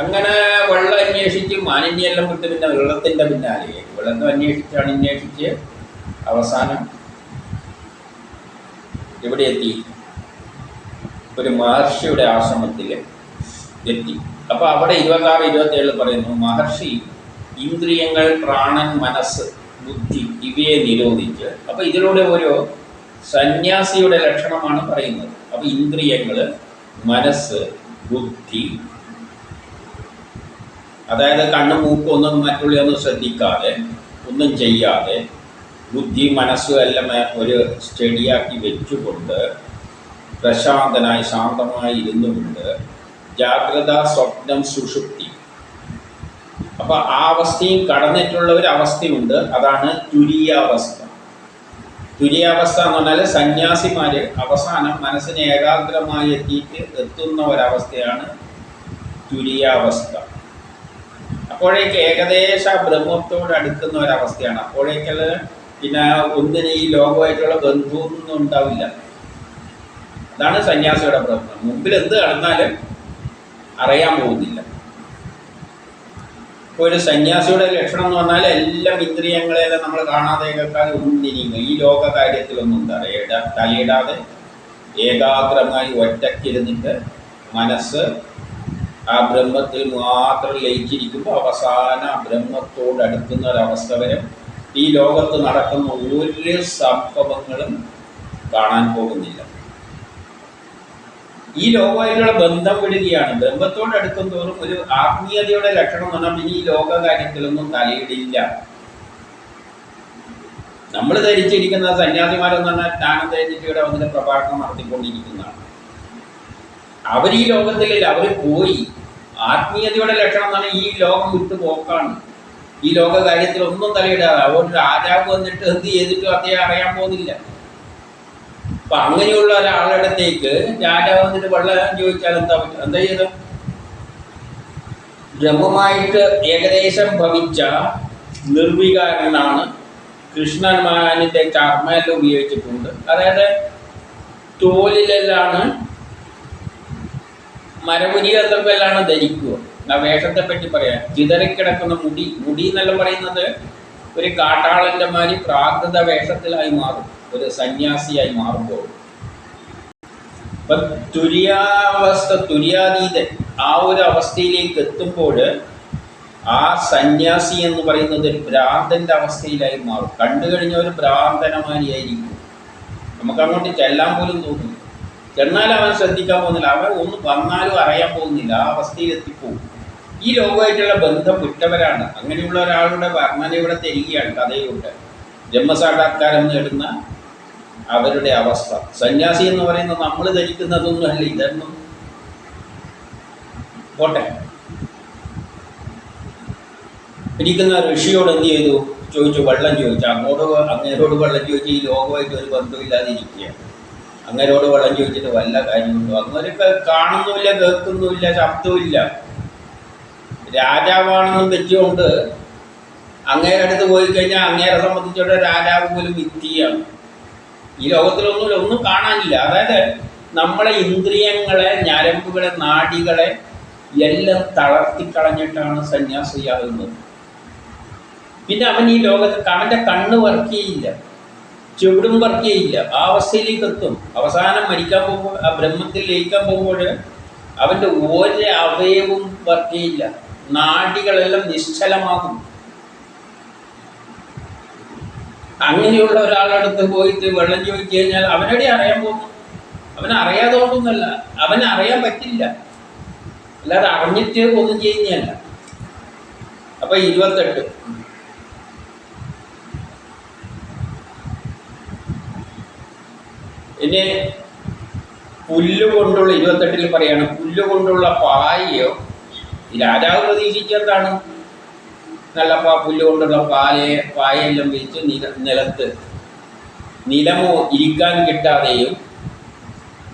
അങ്ങനെ വെള്ളം അന്വേഷിച്ച് മാലിന്യെല്ലാം വിട്ട് പിന്നെ വെള്ളത്തിൻ്റെ പിന്നാലെ വെള്ളം അന്വേഷിച്ച് അവസാനം ഇവിടെ എത്തി, ഒരു മഹർഷിയുടെ ആശ്രമത്തിൽ എത്തി. അപ്പോൾ അവിടെ 26-27 പറയുന്നു, മഹർഷി ഇന്ദ്രിയങ്ങൾ, പ്രാണൻ, മനസ്സ്, ബുദ്ധി ഇവയെ നിരോധിച്ച്, അപ്പോൾ ഇതിലൂടെ ഒരു സന്യാസിയുടെ ലക്ഷണമാണ് പറയുന്നത്. അപ്പോൾ ഇന്ദ്രിയങ്ങൾ, മനസ്സ്, ബുദ്ധി, അതായത് കണ്ണും മൂക്കും ഒന്നും മറ്റുള്ളതൊന്നും ശ്രദ്ധിക്കാതെ ഒന്നും ചെയ്യാതെ ബുദ്ധി മനസ്സും എല്ലാം ഒരു സ്റ്റഡിയാക്കി വെച്ചുകൊണ്ട് പ്രശാന്തനായി ശാന്തമായി ഇരുന്നുകൊണ്ട് ജാഗ്രത, സ്വപ്നം, സുഷുപ്തി, അപ്പോൾ ആ അവസ്ഥയും കടന്നിട്ടുള്ള ഒരു അവസ്ഥയുണ്ട്. അതാണ് തുരീയാവസ്ഥ. തുരീയാവസ്ഥ എന്ന് പറഞ്ഞാൽ സന്യാസിമാർ അവസാനം മനസ്സിനെ ഏകാഗ്രമായി എത്തുന്ന ഒരവസ്ഥയാണ് തുരീയാവസ്ഥ. അപ്പോഴേക്ക് ഏകദേശ ബ്രഹ്മത്തോട് അടുക്കുന്ന ഒരവസ്ഥയാണ്. അപ്പോഴേക്കുള്ള പിന്നെ ഒന്നിന് ഈ ലോകമായിട്ടുള്ള ബന്ധമൊന്നും ഉണ്ടാവില്ല. അതാണ് സന്യാസിയുടെ പ്രശ്നം. മുമ്പിൽ എന്ത് നടന്നാലും അറിയാൻ പോകുന്നില്ല. ഇപ്പോൾ ഒരു സന്യാസിയുടെ ലക്ഷണം എന്ന് പറഞ്ഞാൽ എല്ലാം ഇന്ദ്രിയങ്ങളെല്ലാം നമ്മൾ കാണാതെ കേൾക്കാതെ ഒന്നിനിങ്ങും ഈ ലോക കാര്യത്തിലൊന്നും തലയിടാതെ ഏകാഗ്രമായി ഒറ്റയ്ക്കിരുന്നിട്ട് മനസ്സ് ആ ബ്രഹ്മത്തിൽ മാത്രം ലയിച്ചിരിക്കുമ്പോൾ അവസാന ബ്രഹ്മത്തോട് അടുക്കുന്ന ഒരവസ്ഥ വരെ ഈ ലോകത്ത് നടക്കുന്ന ഒരു സംഭവങ്ങളും കാണാൻ പോകുന്നില്ല. ഈ ലോകമായിട്ടുള്ള ബന്ധം വിടുകയാണ്. ബ്രഹ്മത്തോട് അടുക്കും തോറും ഒരു ആത്മീയതയുടെ ലക്ഷണം എന്ന് പറഞ്ഞാൽ പിന്നെ ഈ ലോക കാര്യത്തിലൊന്നും തലയിടില്ല. നമ്മൾ ധരിച്ചിരിക്കുന്ന സന്യാസിമാരെന്ന് പറഞ്ഞാൽ ജ്ഞാനം ധരിച്ചിട്ട് ഇവിടെ വന്നിട്ട് പ്രഭാഷണം നടത്തിക്കൊണ്ടിരിക്കുന്നതാണ്. അവർ ഈ ലോകത്തിലില്ല, അവർ പോയി. ആത്മീയതയുടെ ലക്ഷണം എന്ന് പറഞ്ഞാൽ ഈ ലോകം വിട്ടു പോക്കാണ്. ഈ ലോക കാര്യത്തിലൊന്നും തലയിടാതെ ഒരു രാജാവ് വന്നിട്ട് എന്ത് ചെയ്തിട്ടും അദ്ദേഹം അറിയാൻ പോകുന്നില്ല. അപ്പം അങ്ങനെയുള്ള ഒരാളടുത്തേക്ക് രാജാവ് വന്നിട്ട് വെള്ളം ചോദിച്ചാൽ എന്താ ചെയ്ത് ബ്രഹ്മമായിട്ട് ഏകദേശം ഭവിച്ച നിർവികാരനാണ്. കൃഷ്ണന്മാനിൻ്റെ ചർമ്മയെല്ലാം ഉപയോഗിച്ചിട്ടുണ്ട്. അതായത് തോലിലെല്ലാണ് മരമുരി എന്തൊക്കെയാണ് ധരിക്കുക. ആ വേഷത്തെ പറ്റി പറയാം. ചിതറിക്കിടക്കുന്ന മുടി എന്നെല്ലാം പറയുന്നത് ഒരു കാട്ടാളൻ്റെ മാതിരി പ്രാകൃത വേഷത്തിലായി മാറും ഒരു സന്യാസിയായി മാറുമ്പോൾ. അപ്പം തുര്യാതീതൻ ആ ഒരു അവസ്ഥയിലേക്ക് എത്തുമ്പോൾ ആ സന്യാസി എന്ന് പറയുന്നത് ഒരു ഭ്രാന്തൻ്റെ അവസ്ഥയിലായി മാറും. കണ്ടു കഴിഞ്ഞ ഒരു ഭ്രാന്തനമാരിയായിരിക്കും. നമുക്ക് അങ്ങോട്ട് ചെല്ലാൻ പോലും തോന്നും. ചെന്നാൽ അവൻ ശ്രദ്ധിക്കാൻ പോകുന്നില്ല. അവൻ ഒന്ന് വന്നാലും അറിയാൻ പോകുന്നില്ല. ആ അവസ്ഥയിൽ എത്തിപ്പോകും. ഈ ലോകമായിട്ടുള്ള ബന്ധം വിട്ടവരാണ്. അങ്ങനെയുള്ള ഒരാളുടെ വർണ്ണന ഇവിടെ തരികയാണ് കഥയിലൂടെ. ബ്രഹ്മസാക്ഷാത്കാരം നേടുന്ന അവരുടെ അവസ്ഥ. സന്യാസി എന്ന് പറയുന്നത് നമ്മൾ ധരിക്കുന്നതൊന്നും അല്ല. ഇതൊന്നും പോട്ടെ. ഇരിക്കുന്ന ഋഷിയോട് എന്ത് ചെയ്തു ചോദിച്ചു, വെള്ളം ചോദിച്ചു. അങ്ങേരോട് വെള്ളം ചോദിച്ചു. ഈ ലോകമായിട്ട് ഒരു ബന്ധമില്ലാതെ ഇരിക്കുകയാണ്. അങ്ങേരോട് വെള്ളം ചോദിച്ചിട്ട് വല്ല കാര്യമുണ്ടോ? അങ്ങനെയൊക്കെ കാണുന്നുമില്ല, കേൾക്കുന്നുമില്ല, ശബ്ദവുമില്ല. രാജാവാണെന്നും വെച്ചുകൊണ്ട് അങ്ങേരെ അടുത്ത് പോയി കഴിഞ്ഞാൽ അങ്ങേരെ സംബന്ധിച്ചിടത്തോളം രാജാവ് പോലും മിഥ്യയാണ്. ഈ ലോകത്തിലൊന്നും കാണാനില്ല. അതായത് നമ്മളെ ഇന്ദ്രിയങ്ങളെ, ഞരമ്പുകളെ, നാഡികളെ എല്ലാം തളർത്തിക്കളഞ്ഞിട്ടാണ് സന്യാസിയാകുന്നത്. പിന്നെ അവൻ ഈ ലോകത്ത് അവൻ്റെ കണ്ണ് വർക്ക് ചെയ്യില്ല, ചുവടും വർക്ക് ചെയ്യില്ല. ആ അവസ്ഥയിലേക്ക് എത്തും. അവസാനം മരിക്കാൻ പോകുമ്പോൾ, ആ ബ്രഹ്മത്തിൽ ലയിക്കാൻ പോകുമ്പോൾ അവൻ്റെ ഒരു അവയവും വർക്ക് ചെയ്യില്ല. നാഡികളെല്ലാം നിശ്ചലമാകും. അങ്ങനെയുള്ള ഒരാളടുത്ത് പോയിട്ട് വെള്ളം ചോദിച്ചു കഴിഞ്ഞാൽ അവനെവിടെ അറിയാൻ പോകുന്നു? അവനറിയാതെ കൊണ്ടൊന്നുമല്ല, അവനറിയാൻ പറ്റില്ല. അല്ലാതെ അറിഞ്ഞിട്ട് ഒന്നും ചെയ്യുന്നതല്ല. അപ്പം 28 ഇനി പുല്ലുകൊണ്ടുള്ള 28 പറയാണ്, പുല്ലുകൊണ്ടുള്ള പായയോ. രാജാവ് പ്രതീക്ഷിച്ചെന്താണ്? നല്ല പുല്ലുകൊണ്ടുള്ള പായെല്ലാം വെച്ച് നിലത്ത് നിലമോ ഇരിക്കാൻ കിട്ടാതെയും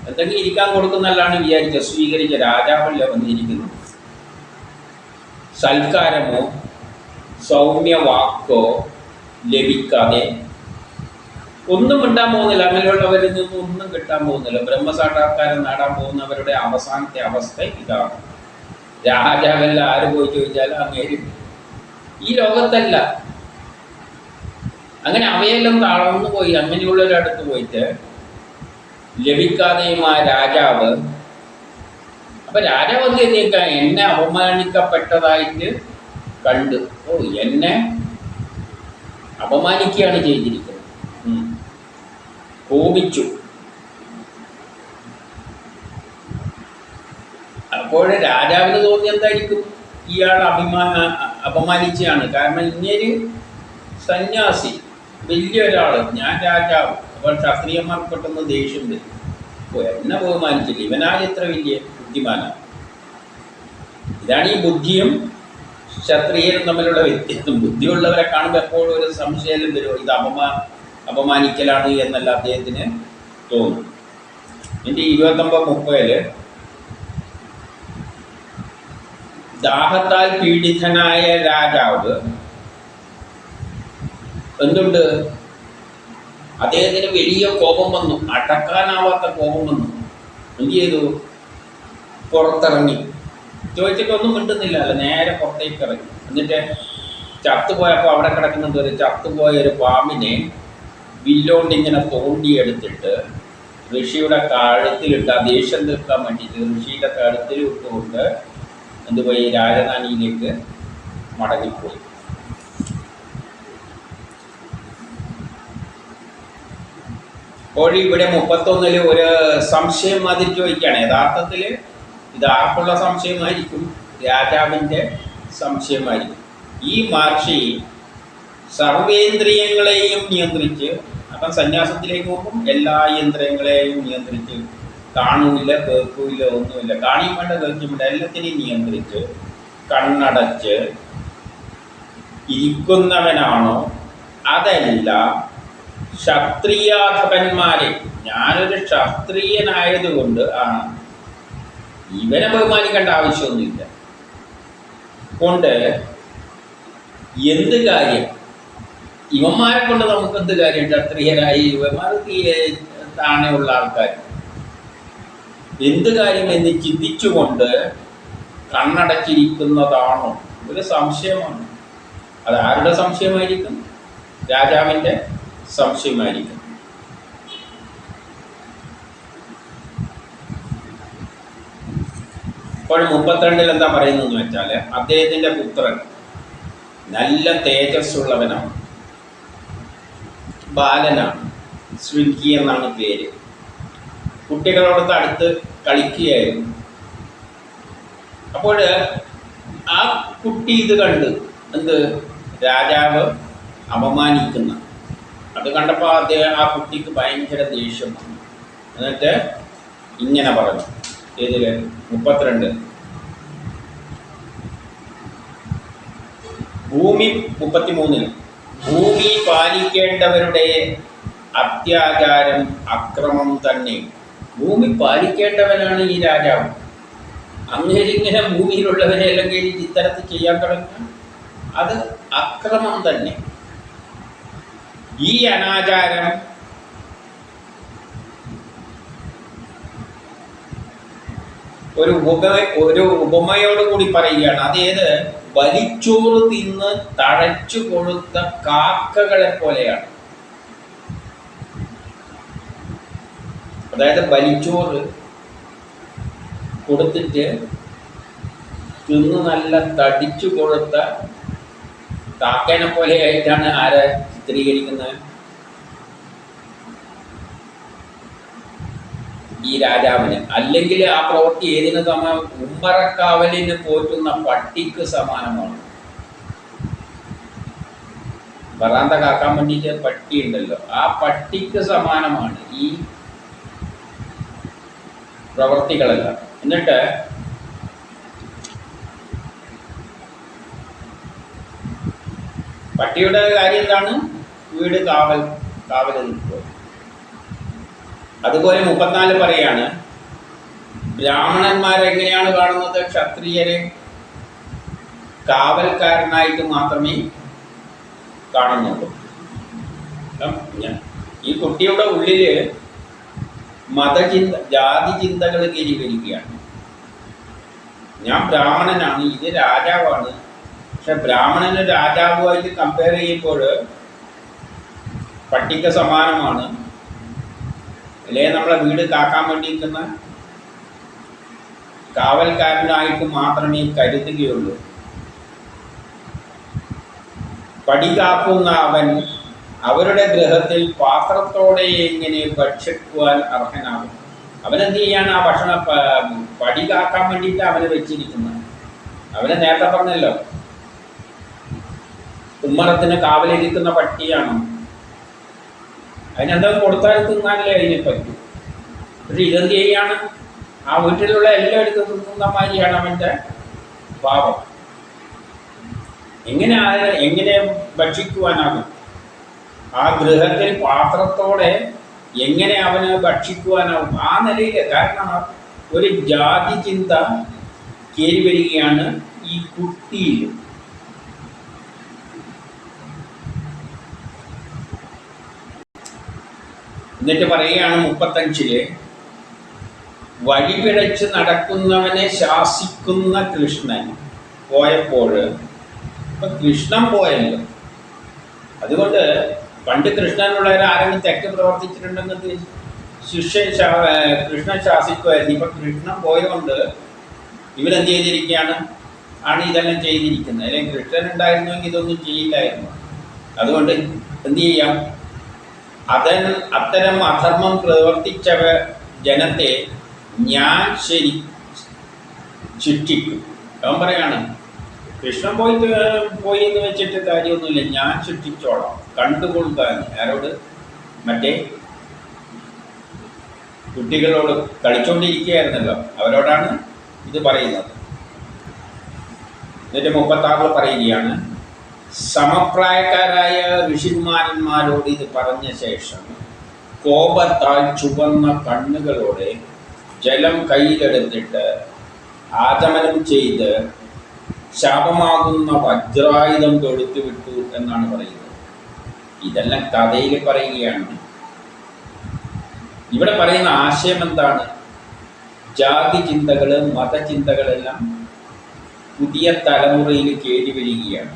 എന്തെങ്കിലും ഇരിക്കാൻ കൊടുക്കുന്നല്ലാണ് വിചാരിച്ച സ്വീകരിച്ച രാജാവല്ല വന്നിരിക്കുന്നു. സൽക്കാരമോ സൗമ്യവാക്കോ ലഭിക്കാതെ ഒന്നും കിട്ടാൻ പോകുന്നില്ല. അങ്ങനെയുള്ളവരിൽ നിന്നും ഒന്നും കിട്ടാൻ പോകുന്നില്ല. ബ്രഹ്മസാക്ഷാത്കാരം നേടാൻ പോകുന്നവരുടെ അവസാനത്തെ അവസ്ഥ ഇതാണ്. രാജാവല്ല ആര് പോയി ചോദിച്ചാലും അങ്ങേര് ഈ ലോകത്തല്ല. അങ്ങനെ അവയെല്ലാം തളർന്നു പോയി. അങ്ങനെയുള്ളൊരിടത്ത് പോയിട്ട് ലഭിക്കാതെയും ആ രാജാവ്, അപ്പൊ രാജാവ് എന്ത് ചെയ്തേക്കാം, എന്നെ അപമാനിക്കപ്പെട്ടതായിട്ട് കണ്ട്, ഓ എന്നെ അപമാനിക്കുകയാണ് ചെയ്തിരിക്കുന്നത്, കോപിച്ചു. അപ്പോൾ രാജാവിന് തോന്നി എന്തായിരിക്കും, ഇയാൾ അപമാനിച്ചാണ്. കാരണം ഇങ്ങനെ സന്യാസി വലിയൊരാള്, ഞാൻ രാജാവ്. അപ്പോൾ ക്ഷത്രിയന്മാർക്ക് പെട്ടെന്ന് ദേഷ്യം വരും, ഓ എന്നെ ബഹുമാനിച്ചില്ല, ഇവനാണ് ഇത്ര വലിയ ബുദ്ധിമാനാണ്. ഇതാണ് ഈ ബുദ്ധിയും ക്ഷത്രിയരും തമ്മിലുള്ള വ്യത്യാസം. ബുദ്ധിയുള്ളവരെ കാണുമ്പോൾ എപ്പോഴും ഒരു സംശയം വരും, ഇത് അപമാനിക്കലാണ് എന്നല്ല അദ്ദേഹത്തിന് തോന്നും. എൻ്റെ 29-30 ദാഹത്താൽ പീഡിതനായ രാജാവ് എന്തുണ്ട്, അദ്ദേഹത്തിന് വലിയ കോപം വന്നു, അടക്കാനാവാത്ത കോപം വന്നു. എന്ത് ചെയ്തു, പുറത്തിറങ്ങി. ചോദിച്ചിട്ടൊന്നും മിണ്ടുന്നില്ല, അല്ല നേരെ പുറത്തേക്ക് ഇറങ്ങി. എന്നിട്ട് ചത്തുപോയപ്പോൾ അവിടെ കിടക്കുന്നത് ഒരു ചത്തുപോയൊരു പാമ്പിനെ വില്ലോണ്ട് ഇങ്ങനെ തോണ്ടിയെടുത്തിട്ട് ഋഷിയുടെ കഴുത്തിലിട്ട് ആ ദേഷ്യം തീർക്കാൻ വേണ്ടിയിട്ട് ഋഷിയുടെ കഴുത്തിൽ ഇട്ടുകൊണ്ട് എന്തുപോയി, രാജധാനിയിലേക്ക് മടങ്ങിപ്പോയി. അപ്പോൾ ഇവിടെ 31 ഒരു സംശയം അതിൽ ചോദിക്കുകയാണ്. യഥാർത്ഥത്തിൽ ഇത് ആർക്കുള്ള സംശയമായിരിക്കും, രാജാവിൻ്റെ സംശയമായിരിക്കും. ഈ മഹർഷി സർവേന്ദ്രിയങ്ങളെയും നിയന്ത്രിച്ച്, അപ്പം സന്യാസത്തിലേക്ക് പോകും എല്ലാ ഇന്ദ്രിയങ്ങളെയും നിയന്ത്രിച്ച്, കാണൂല്ല കേൾക്കൂല്ല ഒന്നുമില്ല, കാണിയും വേണ്ട കേൾക്കും വേണ്ട, എല്ലാത്തിനെയും നിയന്ത്രിച്ച് കണ്ണടച്ച് ഇരിക്കുന്നവനാണോ, അതല്ല ക്ഷത്രിയാധപന്മാരെ, ഞാനൊരു ക്ഷത്രിയനായതുകൊണ്ട് ഇവനെ ബഹുമാനിക്കേണ്ട ആവശ്യമൊന്നുമില്ല, കൊണ്ട് എന്ത് കാര്യം, ഇവന്മാരെ കൊണ്ട് നമുക്ക് എന്ത് കാര്യം, ക്ഷത്രിയരായി ഇവന്മാർ താണെയുള്ള ആൾക്കാർ, എന്ത് കാര്യം എന്ന് ചിന്തിച്ചുകൊണ്ട് കണ്ണടച്ചിരിക്കുന്നതാണോ, ഒരു സംശയമാണ്. അത് ആരുടെ സംശയമായിരിക്കും, രാജാവിൻ്റെ സംശയമായിരിക്കും. അപ്പോൾ 32 എന്താ പറയുന്നതെന്ന് വെച്ചാൽ, അദ്ദേഹത്തിൻ്റെ പുത്രൻ നല്ല തേജസ്സുള്ളവനാണ്, ബാലനാണ്, ശൃംഗി എന്നാണ് പേര്. കുട്ടികളോടൊത്ത് അടുത്ത് കളിക്കുകയായിരുന്നു. അപ്പോൾ ആ കുട്ടി ഇത് കണ്ട് എന്ത്, രാജാവ് അപമാനിക്കുന്ന അത് കണ്ടപ്പോൾ ആ കുട്ടിക്ക് ഭയങ്കര ദേഷ്യം വന്നു. എന്നിട്ട് ഇങ്ങനെ പറഞ്ഞു, ഏതിൽ 32 ഭൂമി 33 ഭൂമി പാലിക്കേണ്ടവരുടെ അത്യാചാരം അക്രമം തന്നെ. ഭൂമി പാലിക്കേണ്ടവനാണ് ഈ രാജാവ്. അങ്ങേരിങ്ങനെ ഭൂമിയിലുള്ളവരെ അല്ലെങ്കിൽ ഇത്തരത്തിൽ ചെയ്യാൻ തുടങ്ങി, അത് അക്രമം തന്നെ. ഈ അനാചാരം ഒരു ഉപമയോടുകൂടി പറയുകയാണ്. അതേത്, വലിച്ചോറ് തിന്ന് തഴച്ചു കൊഴുത്ത കാക്കകളെ പോലെയാണ്. അതായത് വലിച്ചോറ് കൊടുത്തിട്ട് തിന്ന് നല്ല തടിച്ചു കൊഴുത്ത കാക്കേനെ പോലെ ആയിട്ടാണ് ആരെ ചിത്രീകരിക്കുന്നത്, ഈ രാജാവിന്. അല്ലെങ്കിൽ ആ പ്രവൃത്തി ഏതിന് സമാനം, ഉമ്മറക്കാവലിന് പോറ്റുന്ന പട്ടിക്ക് സമാനമാണ്. വറാന്ത കാക്കാൻ വേണ്ടിയിട്ട് പട്ടി ഉണ്ടല്ലോ, ആ പട്ടിക്ക് സമാനമാണ് ഈ പ്രവൃത്തികളെല്ലാം. എന്നിട്ട് പട്ടിയുടെ കാര്യം എന്താണ്, വീട് കാവൽ നിൽക്കുക. അതുപോലെ 34 പറയാണ്, ബ്രാഹ്മണന്മാരെങ്ങനെയാണ് കാണുന്നത്, ക്ഷത്രിയരെ കാവൽക്കാരനായിട്ട് മാത്രമേ കാണുന്നുള്ളൂ. ഈ കുട്ടിയുടെ ഉള്ളിൽ ജാതി ചിന്തകൾ കയറി വരികയാണ്. ഞാൻ ബ്രാഹ്മണനാണ്, ഇത് രാജാവാണ്. പക്ഷെ ബ്രാഹ്മണന് രാജാവുമായിട്ട് കമ്പയർ ചെയ്യുമ്പോൾ പട്ടിക്ക് സമാനമാണ്. അല്ലേ നമ്മളെ വീട് കാക്കാൻ വേണ്ടി നിൽക്കുന്ന കാവൽക്കാരനായിട്ട് മാത്രമേ കരുതുകയുള്ളൂ. പടി കാക്കുന്ന അവൻ അവരുടെ ഗൃഹത്തിൽ പാത്രത്തോടെ എങ്ങനെ ഭക്ഷിക്കുവാൻ അർഹനാകും? അവനെന്ത് ചെയ്യാണ്? ആ ഭക്ഷണം പടി കാക്കാൻ വേണ്ടിയിട്ട് അവനെ വെച്ചിരിക്കുന്നത്. അവനെ നേരത്തെ പറഞ്ഞല്ലോ, ഉമ്മറത്തിന് കാവലിരിക്കുന്ന പട്ടിയാണ്. അതിനെന്താ കൊടുത്താൽ തിന്നാനല്ലേ അതിനെ പറ്റും. പക്ഷെ ഇതെന്ത് ചെയ്യാണ്? ആ വീട്ടിലുള്ള എല്ലായിടത്തും തിന്നുന്ന മാതിരിയാണ് അവൻ്റെ ഭാവം. എങ്ങനെ ഭക്ഷിക്കുവാനാകും? ആ ഗൃഹത്തിൽ പാത്രത്തോടെ എങ്ങനെ അവന് ഭക്ഷിക്കുവാനാവും? ആ നിലയിൽ. കാരണം ഒരു ജാതി ചിന്ത കയറി വരികയാണ് ഈ കുട്ടിയിൽ. എന്നിട്ട് പറയുകയാണ് 35-ല്, വഴിപിഴച്ച് നടക്കുന്നവനെ ശാസിക്കുന്ന കൃഷ്ണൻ പോയപ്പോൾ, ഇപ്പൊ കൃഷ്ണൻ പോയല്ലോ, അതുകൊണ്ട് പണ്ട് കൃഷ്ണനുള്ളവർ ആരെങ്കിലും തെറ്റ് പ്രവർത്തിച്ചിട്ടുണ്ടെങ്കിൽ കൃഷ്ണൻ ശാസിക്കുമായിരുന്നു. ഇപ്പൊ കൃഷ്ണൻ പോയതുകൊണ്ട് ഇവരെന്ത് ചെയ്തിരിക്കുകയാണ്? ഇതെല്ലാം ചെയ്തിരിക്കുന്നത്. അല്ലെങ്കിൽ കൃഷ്ണൻ ഉണ്ടായിരുന്നുവെങ്കിൽ ഇതൊന്നും ചെയ്യില്ലായിരുന്നു. അതുകൊണ്ട് എന്ത് ചെയ്യാം? അത്തരം അധർമ്മം പ്രവർത്തിച്ചവ ജനത്തെ ഞാൻ ശിക്ഷിക്കും. അവൻ പറയാണ്, കൃഷ്ണൻ പോയി എന്ന് വെച്ചിട്ട് കാര്യമൊന്നുമില്ല, ഞാൻ ശിക്ഷിച്ചോളാം. കണ്ടുകൊള്ളുകാൻ ആരോട്? മറ്റേ കുട്ടികളോട് കളിച്ചുകൊണ്ടിരിക്കുകയായിരുന്നല്ലോ, അവരോടാണ് ഇത് പറയുന്നത്. എന്നിട്ട് 36 പറയുകയാണ്, സമപ്രായക്കാരായ ഋഷികുമാരന്മാരോട് ഇത് പറഞ്ഞ ശേഷം കോപത്താൽ ചുവന്ന കണ്ണുകളോടെ ജലം കയ്യിലെടുത്തിട്ട് ആചമനം ചെയ്ത് ശാപമാകുന്ന വജ്രായുധം തൊടുത്തുവിട്ടു എന്നാണ് പറയുന്നത്. ഇതെല്ലാം കഥയിൽ പറയുകയാണ്. ഇവിടെ പറയുന്ന ആശയം എന്താണ്? ജാതി ചിന്തകള്, മതചിന്തകളെല്ലാം പുതിയ തലമുറയിൽ കയറി വരികയാണ്.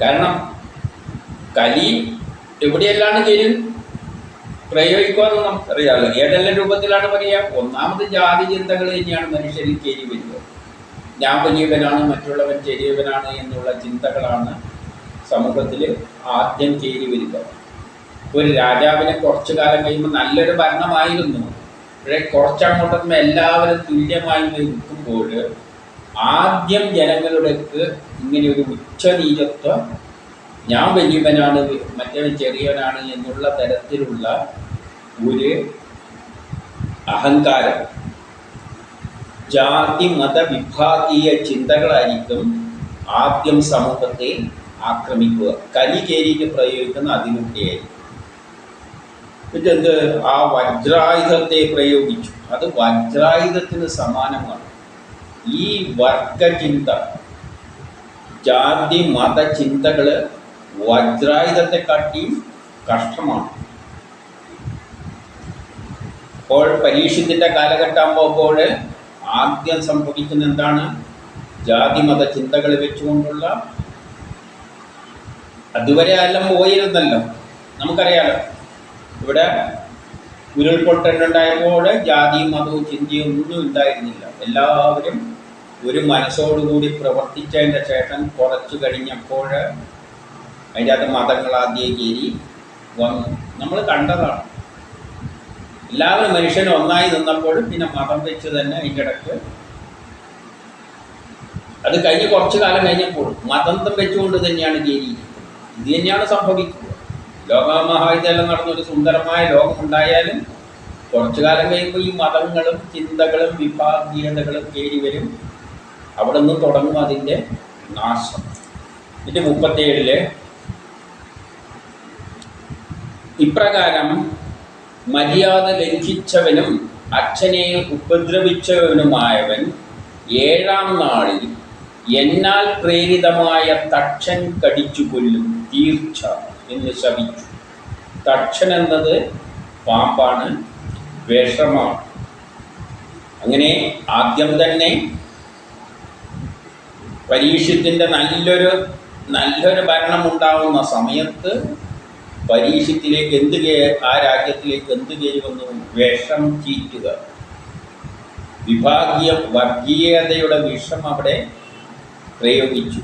കാരണം കലി എവിടെയെല്ലാം കയറി പ്രയോഗിക്കുമെന്ന് നമുക്കറിയാമല്ലോ. ഏതെല്ലാം രൂപത്തിലാണ് പറയുക? ഒന്നാമത് ജാതി ചിന്തകൾ തന്നെയാണ് മനുഷ്യരിൽ കയറി വരിക. ഞാൻ വലിയവനാണ്, മറ്റുള്ളവൻ ചെറിയവനാണ് എന്നുള്ള ചിന്തകളാണ് സമൂഹത്തിൽ ആദ്യം കയറി വരിക. ഒരു രാജാവിനെ കുറച്ചു കാലം കഴിയുമ്പോൾ നല്ലൊരു ഭരണമായിരുന്നു. പക്ഷേ കുറച്ചങ്ങോട്ടൊന്നും എല്ലാവരും തുല്യമായി നിൽക്കുമ്പോൾ ആദ്യം ജനങ്ങളുടെക്ക് ഇങ്ങനെ ഒരു ഉച്ചനീചത്വം, ഞാൻ വലിയവനാണ് മറ്റവൻ ചെറിയവനാണ് എന്നുള്ള തരത്തിലുള്ള ഒരു അഹങ്കാരം, ജാതി മത വിഭാഗീയ ചിന്തകളായിരിക്കും ആദ്യം സമൂഹത്തെ ആക്രമിക്കുക. കലി കയറിയിട്ട് പ്രയോഗിക്കുന്ന അതിലൂടെയായിരിക്കും. ഇതെന്ത്? ആ വജ്രായുധത്തെ പ്രയോഗിച്ചു. അത് വജ്രായുധത്തിന് സമാനമാണ്. ഈ വർഗചിന്ത, ജാതി മത ചിന്തകള് വജ്രായുധത്തെ കാട്ടി കഷ്ടമാണ്. അപ്പോൾ പരീക്ഷത്തിന്റെ കാലഘട്ടമാകുമ്പോൾ ആദ്യം സംഭവിക്കുന്ന എന്താണ്? ജാതി മത ചിന്തകൾ വെച്ചുകൊണ്ടുള്ള, അതുവരെ എല്ലാം പോയിരുന്നല്ലോ, നമുക്കറിയാലോ. ഇവിടെ ഉരുൾപൊട്ടലുണ്ടായപ്പോൾ ജാതിയും മതവും ചിന്തയും ഒന്നും ഉണ്ടായിരുന്നില്ല. എല്ലാവരും ഒരു മനസ്സോടുകൂടി പ്രവർത്തിച്ചതിൻ്റെ ശേഷം കുറച്ച് കഴിഞ്ഞപ്പോൾ അതിൻ്റെ അകത്ത് മതങ്ങൾ ആദ്യം കയറി വന്നു. നമ്മൾ കണ്ടതാണ്. എല്ലാവരും മനുഷ്യൻ ഒന്നായി നിന്നപ്പോൾ പിന്നെ മതം വെച്ച് തന്നെ അതിൻ്റെ ഇടയ്ക്ക്, അത് കഴിഞ്ഞ് കുറച്ച് കാലം കഴിഞ്ഞപ്പോൾ മതം വെച്ചുകൊണ്ട് തന്നെയാണ് കയറിയിരിക്കുന്നത്. ഇത് തന്നെയാണ് സംഭവിക്കുക. ലോകമഹായുദ്ധം നടന്നൊരു സുന്ദരമായ ലോകമുണ്ടായാലും കുറച്ചു കാലം കഴിയുമ്പോൾ ഈ മതങ്ങളും ചിന്തകളും വിഭാഗീയതകളും കയറി വരും. അവിടെ നിന്ന് തുടങ്ങും അതിൻ്റെ നാശം. എന്നിട്ട് 37 ഇപ്രകാരം മര്യാദ ലംഘിച്ചവനും അച്ഛനെ ഉപദ്രവിച്ചവനുമായവൻ 7-ാം നാളിൽ എന്നാൽ പ്രേരിതമായ തക്ഷൻ കടിച്ചു കൊല്ലും തീർച്ച എന്ന് ശപിച്ചു. തക്ഷൻ എന്നത് പാമ്പാണ്, വിഷമാണ്. അങ്ങനെ ആദ്യം തന്നെ പരീക്ഷത്തിൻ്റെ നല്ലൊരു ഭരണം ഉണ്ടാവുന്ന സമയത്ത് പരീക്ഷത്തിലേക്ക് ആ രാജ്യത്തിലേക്ക് എന്ത് കയറി വന്നു? വിഷം ചീറ്റുക. വർഗീയതയുടെ വിഷം അവിടെ പ്രയോഗിച്ചു.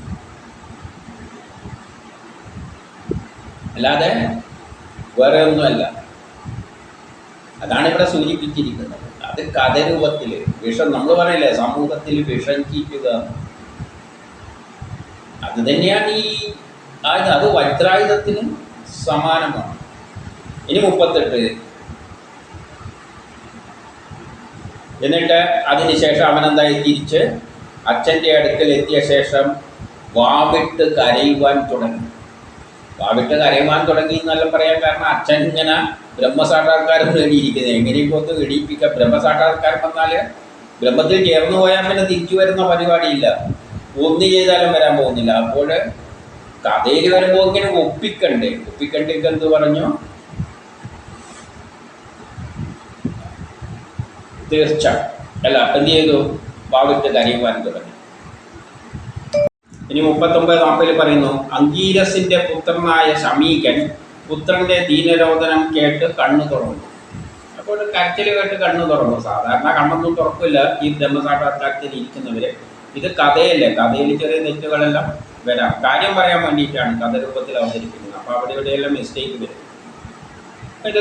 അല്ലാതെ വേറെ ഒന്നുമല്ല. അതാണ് ഇവിടെ സൂചിപ്പിച്ചിരിക്കുന്നത്. അത് കഥരൂപത്തിൽ വിഷം, നമ്മൾ പറയില്ലേ സമൂഹത്തിൽ വിഷം ചീറ്റുക, അത് തന്നെയാണ് അത് വജ്രായുധത്തിന് സമാനമാണ്. ഇനി 38. എന്നിട്ട് അതിനുശേഷം അവനെന്തായി തിരിച്ച് അച്ഛൻ്റെ അടുക്കൽ എത്തിയ ശേഷം വാവിട്ട് കരയുവാൻ തുടങ്ങി. വാവിട്ട് കരയുവാൻ തുടങ്ങി എന്നെല്ലാം പറയാൻ കാരണം അച്ഛൻ ഇങ്ങനെ ബ്രഹ്മസാക്ഷാത്കാരം നേടിയിരിക്കുന്നത്. എങ്ങനെയൊക്കെ ഒന്ന് ഇടിയിപ്പിക്കുക. ബ്രഹ്മസാക്ഷാത്കാരം വന്നാൽ ബ്രഹ്മത്തിൽ ചേർന്ന് പോയാൽ പിന്നെ തിരിച്ചു വരുന്ന പരിപാടിയില്ല. ഒന്ന് ചെയ്താലും വരാൻ പോകുന്നില്ല. അപ്പോൾ കഥയിൽ വരുമ്പോൾ ഇങ്ങനെ ഒപ്പിക്കണ്ടേക്ക് എന്ത് പറഞ്ഞു? തീർച്ച അല്ല, എന്ത് ചെയ്തു? വാവിട്ട് കരയുവാൻ തുടങ്ങി. ഇനി 39-40 പറയുന്നു, അങ്കീരസിന്റെ പുത്രനായ ശമീകൻ പുത്രന്റെ ദീനരോധനം കേട്ട് കണ്ണു തുറന്നു. അപ്പോൾ കരച്ചിൽ കേട്ട് കണ്ണു തുറന്നു. സാധാരണ കണ്ണൊന്നും തുറക്കില്ല ഈ ബ്രഹ്മസാക്ഷാത്കാരത്തിൽ ഇരിക്കുന്നവര്. ഇത് കഥയല്ലേ, കഥയിൽ ചെറിയ തെറ്റുകളെല്ലാം വരാം. കാര്യം പറയാൻ വേണ്ടിയിട്ടാണ് കഥ രൂപത്തിൽ അവതരിപ്പിക്കുന്നത്. അപ്പോൾ അവിടെ ഇവിടെയെല്ലാം മിസ്റ്റേക്ക് വരും. ഇത്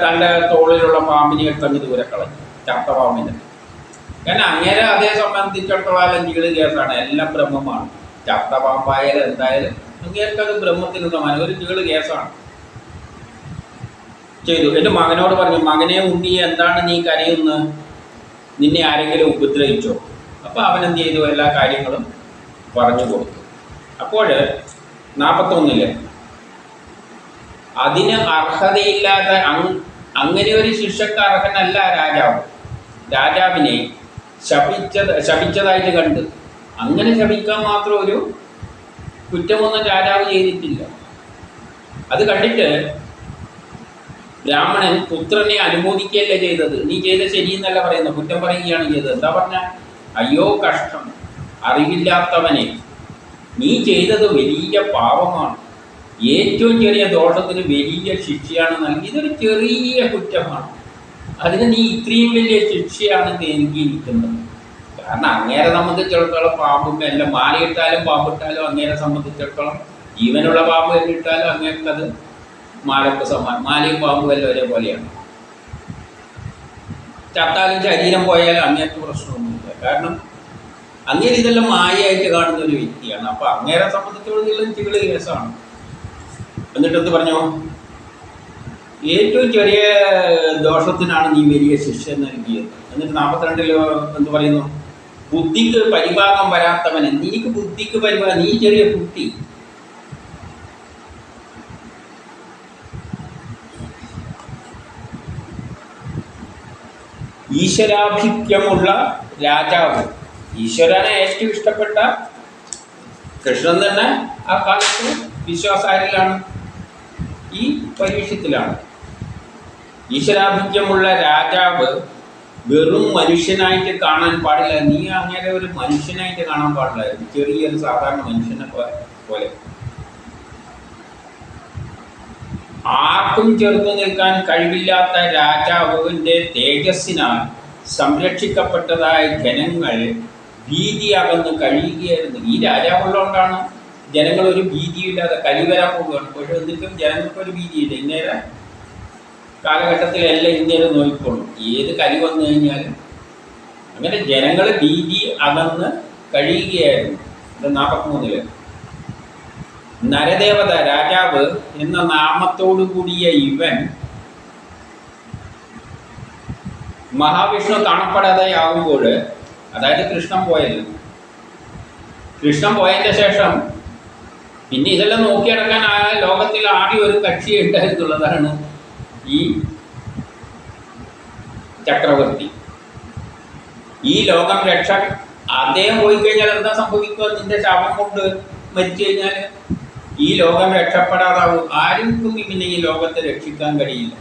തൻ്റെ തോളിലുള്ള പാമ്പിനെ എടുത്തങ്ങ് ദൂരെ കളഞ്ഞു, ചത്ത പാമ്പിനെ. കാരണം അങ്ങനെ അതേ സംബന്ധിച്ചിടത്തോളം ചീള് കേസാണ്. എല്ലാം ബ്രഹ്മമാണ്. ചത്ത പാമ്പായാലും എന്തായാലും അങ്ങേർക്കത് ബ്രഹ്മത്തിന് സമാനം. ഒരു ചീള് കേസാണ്. ചെയ്തു. എൻ്റെ മകനോട് പറഞ്ഞു, മകനെ ഉണ്ണി, എന്താണ് നീ കരയുന്നത്? നിന്നെ ആരെങ്കിലും ഉപദ്രവിച്ചോ? അപ്പോൾ അവൻ എന്ത് ചെയ്തു? എല്ലാ കാര്യങ്ങളും പറഞ്ഞു കൊടുത്തു. അപ്പോൾ 41 അതിന് അർഹതയില്ലാത്ത അങ്ങനെ ഒരു ശിക്ഷക്ക് അർഹനല്ല രാജാവ്. രാജാവിനെ ശപിച്ചതായിട്ട് കണ്ട് അങ്ങനെ ശപിക്കാൻ മാത്രം ഒരു കുറ്റമൊന്നും രാജാവ് ചെയ്തിട്ടില്ല. അത് കണ്ടിട്ട് ബ്രാഹ്മണൻ പുത്രനെ അനുമോദിക്കുകയല്ലേ ചെയ്തത്. നീ ചെയ്ത ശരിയെന്നല്ല പറയുന്നത്, കുറ്റം പറയുകയാണ് ചെയ്തത്. എന്താ പറഞ്ഞ? അയ്യോ കഷ്ടം, അറിവില്ലാത്തവനെ, നീ ചെയ്തത് വലിയ പാപമാണ്. ഏറ്റവും ചെറിയ ദോഷത്തിന് വലിയ ശിക്ഷയാണ് നൽകി. ഇതൊരു ചെറിയ കുറ്റമാണ്, അതിന് നീ ഇത്രയും വലിയ ശിക്ഷയാണ് നൽകിയിരിക്കുന്നത്. കാരണം അങ്ങേരെ സംബന്ധിച്ചിടത്തോളം പാമ്പും എല്ലാം മാലയിട്ടാലും പാമ്പിട്ടാലും അങ്ങേരെ സംബന്ധിച്ചിടത്തോളം ജീവനുള്ള പാമ്പ് ഇട്ടാലും അങ്ങേർക്കത് മാലക്ക് സമാനം. മാലയും പാമ്പും എല്ലാം ഒരേപോലെയാണ്. ചത്താലും ശരീരം പോയാലും അങ്ങേർക്ക് പ്രശ്നമൊന്നുമില്ല. കാരണം അങ്ങേര് ഇതെല്ലാം മായയായിട്ട് കാണുന്ന ഒരു വ്യക്തിയാണ്. അപ്പോൾ അങ്ങേരെ സംബന്ധിച്ചിടത്തോളം ഇതെല്ലാം ചികിള കേസാണ്. എന്നിട്ട് എന്ത് പറഞ്ഞു? ഏറ്റവും ചെറിയ ദോഷത്തിനാണ് നീ വലിയ ശിക്ഷ നൽകിയത്. എന്നിട്ട് 42 എന്ത് പറയുന്നു? ബുദ്ധിക്ക് പരിഭാഗം വരാത്തവനെ, നീക്ക് ബുദ്ധിക്ക് പരിഭാഗം, നീ ചെറിയ കുട്ടി. ഈശ്വരാഭിക്യമുള്ള രാജാവ്, ഈശ്വരനെ ഏറ്റവും ഇഷ്ടപ്പെട്ട കൃഷ്ണൻ തന്നെ ആ കാലത്ത് വിശ്വാസാരിലാണ്, ഈ പരീക്ഷത്തിലാണ്. ഈശ്വരാഭിക്യമുള്ള രാജാവ് വെറും മനുഷ്യനായിട്ട് കാണാൻ പാടില്ല. നീ അങ്ങനെ ഒരു മനുഷ്യനായിട്ട് കാണാൻ പാടില്ലായിരുന്നു, ചെറിയൊരു സാധാരണ മനുഷ്യനെ പോലെ. ആർക്കും ചെറുത്തു നിൽക്കാൻ കഴിവില്ലാത്ത രാജാവിൻ്റെ തേജസ്സിനാൽ സംരക്ഷിക്കപ്പെട്ടതായ ജനങ്ങൾ ഭീതി അകന്ന് കഴിയുകയായിരുന്നു. ഈ രാജാവുള്ളതുകൊണ്ടാണ് ജനങ്ങൾ ഒരു ഭീതിയില്ലാതെ കലി വരാൻ പോവുകയാണ്. പക്ഷെ എന്നിട്ടും ജനങ്ങൾക്കൊരു ഭീതിയില്ല. ഇന്നേരെ കാലഘട്ടത്തിലെല്ലാം ഇന്ത്യയിൽ നോക്കിക്കോളും, ഏത് കലി വന്നു കഴിഞ്ഞാലും. അങ്ങനെ ജനങ്ങൾ ഭീതി അകന്ന് കഴിയുകയായിരുന്നു. ഇത് 43 നരദേവത രാജാവ് എന്ന നാമത്തോടു കൂടിയ ഇവൻ മഹാവിഷ്ണു കാണപ്പെടാതെയാകുമ്പോൾ, അതായത് കൃഷ്ണൻ പോയതിൻ്റെ ശേഷം പിന്നെ ഇതെല്ലാം നോക്കിയെടുക്കാൻ ആ ലോകത്തിൽ ആദ്യം ഒരു കക്ഷി ഉണ്ടായിരുന്നുള്ളതാണ് ഈ ചക്രവർത്തി. ഈ ലോകം അദ്ദേഹം പോയി കഴിഞ്ഞാൽ എന്താ സംഭവിക്കുക? നിന്റെ ശാപം കൊണ്ട് മരിച്ചു കഴിഞ്ഞാൽ ഈ ലോകം രക്ഷപ്പെടാതാവും. ആർക്കും പിന്നെ ഈ ലോകത്തെ രക്ഷിക്കാൻ കഴിയില്ല.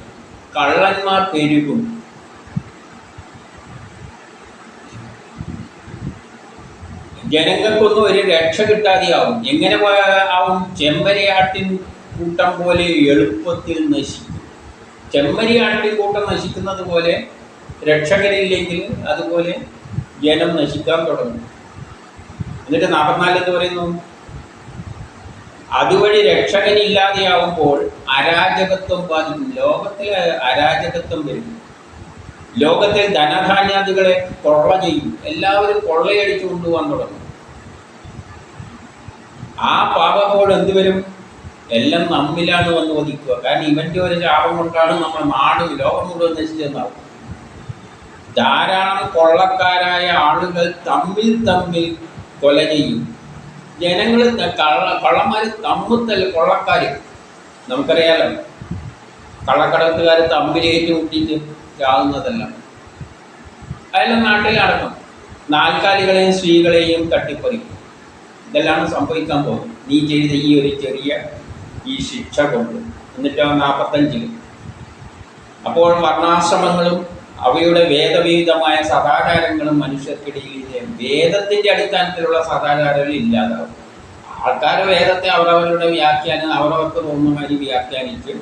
കള്ളന്മാർ പെരുകും. ജനങ്ങൾക്കൊന്നും ഒരു രക്ഷ കിട്ടാതെയാവും. എങ്ങനെ ആവും? ചെമ്മരിയാട്ടിൻ കൂട്ടം പോലെ എളുപ്പത്തിൽ നശിക്കും. ചെമ്മരിയാട്ടിൻ കൂട്ടം നശിക്കുന്നത് പോലെ രക്ഷകരില്ലെങ്കിൽ അതുപോലെ ജനം നശിക്കാൻ തുടങ്ങും. എന്നിട്ട് 44 എന്ന് പറയുന്നു, അതുവഴി രക്ഷകനില്ലാതെയാവുമ്പോൾ അരാജകത്വം ബാധിക്കും. ലോകത്തിൽ അരാജകത്വം വരും. ലോകത്തിൽ ധനധാന്യാദികളെ കൊള്ള ചെയ്യും. എല്ലാവരും കൊള്ളയടിച്ചു കൊണ്ടുപോകാൻ തുടങ്ങും. ആ പാപപ്പോൾ എന്ത് വരും? എല്ലാം നമ്മിലാണ് വന്ന് ഒതുക്കുക. കാരണം ഇവൻ്റെ ഒരു ശാപം കൊണ്ടാണ് നമ്മുടെ നാടും ലോകം മുഴുവൻ നശിച്ചെന്നാവും. ധാരാളം കൊള്ളക്കാരായ ആളുകൾ തമ്മിൽ തമ്മിൽ കൊല ചെയ്യും. ജനങ്ങൾ കള്ളന്മാർ തമ്മിൽ കൊള്ളക്കാർ നമുക്കറിയാലോ, കള്ളക്കടത്തുകാർ തമ്മിലേറ്റ് മുട്ടിയിട്ട് ആകുന്നതല്ല. അതെല്ലാം നാട്ടിൽ നടക്കും. നാൽക്കാലികളെയും സ്ത്രീകളെയും തട്ടിപ്പറിക്കും. ഇതെല്ലാം സംഭവിക്കാൻ പോകും നീ ചെയ്ത ഈ ഒരു ചെറിയ ഈ ശിക്ഷ കൊണ്ട്. എന്നിട്ട് 45 അപ്പോൾ വർണ്ണാശ്രമങ്ങളും അവയുടെ വേദവിഹിതമായ സദാചാരങ്ങളും മനുഷ്യർക്കിടയിലെ വേദത്തിൻ്റെ അടിസ്ഥാനത്തിലുള്ള സദാചാരങ്ങൾ ഇല്ലാതാവും. ആൾക്കാർ വേദത്തെ അവരവരുടെ വ്യാഖ്യാനം അവരവർക്ക് തോന്നുന്ന മാതിരി വ്യാഖ്യാനിച്ച്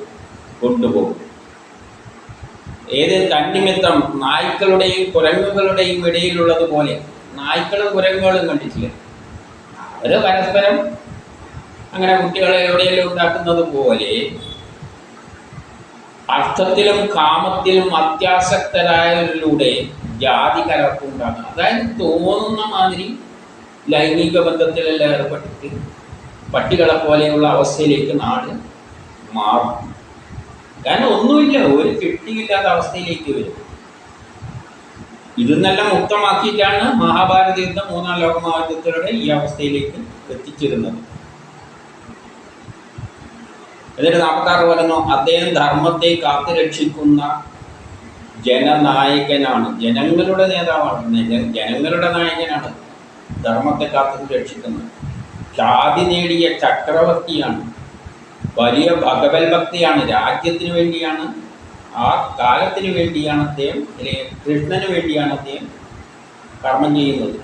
കൊണ്ടുപോകും. ഏത് തന്നിമിത്തം നായ്ക്കളുടെയും കുരങ്ങുകളുടെയും ഇടയിലുള്ളതുപോലെ, നായ്ക്കളും കുരങ്ങുകളും കണ്ടിട്ടില്ല, അവർ പരസ്പരം അങ്ങനെ കുട്ടികളെ എവിടെയെല്ലാം ഉണ്ടാക്കുന്നത് പോലെ അർത്ഥത്തിലും കാമത്തിലും അത്യാസക്തരായവരിലൂടെ ജാതി കലർപ്പുണ്ടാകും. അതായത് തോന്നുന്ന മാതിരി ലൈംഗിക ബന്ധത്തിലെല്ലാം ഏർപ്പെട്ടിട്ട് പട്ടികളെ പോലെയുള്ള അവസ്ഥയിലേക്ക് നാട് മാറും. കാരണം ഒന്നുമില്ല, ഒരു കിട്ടിയില്ലാത്ത അവസ്ഥയിലേക്ക് വരും. ഇതെന്നെല്ലാം മുക്തമാക്കിയിട്ടാണ് മഹാഭാരത യുദ്ധം 3-ാം ലോകമഹായുദ്ധത്തിലൂടെ ഈ അവസ്ഥയിലേക്ക് എത്തിച്ചിരുന്നത്. എന്നിട്ട് 46 പറയുന്നു, അദ്ദേഹം ധർമ്മത്തെ കാത്തുരക്ഷിക്കുന്ന ജനനായകനാണ്. ജനങ്ങളുടെ നേതാവാണ്, ജനങ്ങളുടെ നായകനാണ്. ധർമ്മത്തെ കാത്തു രക്ഷിക്കുന്നത്. ഖ്യാതി നേടിയ ചക്രവർത്തിയാണ്. വലിയ ഭഗവത് ഭക്തിയാണ്. രാജ്യത്തിന് വേണ്ടിയാണ്, ആ കാലത്തിന് വേണ്ടിയാണ് അദ്ദേഹം, അല്ലെങ്കിൽ കൃഷ്ണന് വേണ്ടിയാണ് അദ്ദേഹം കർമ്മം ചെയ്യുന്നത്.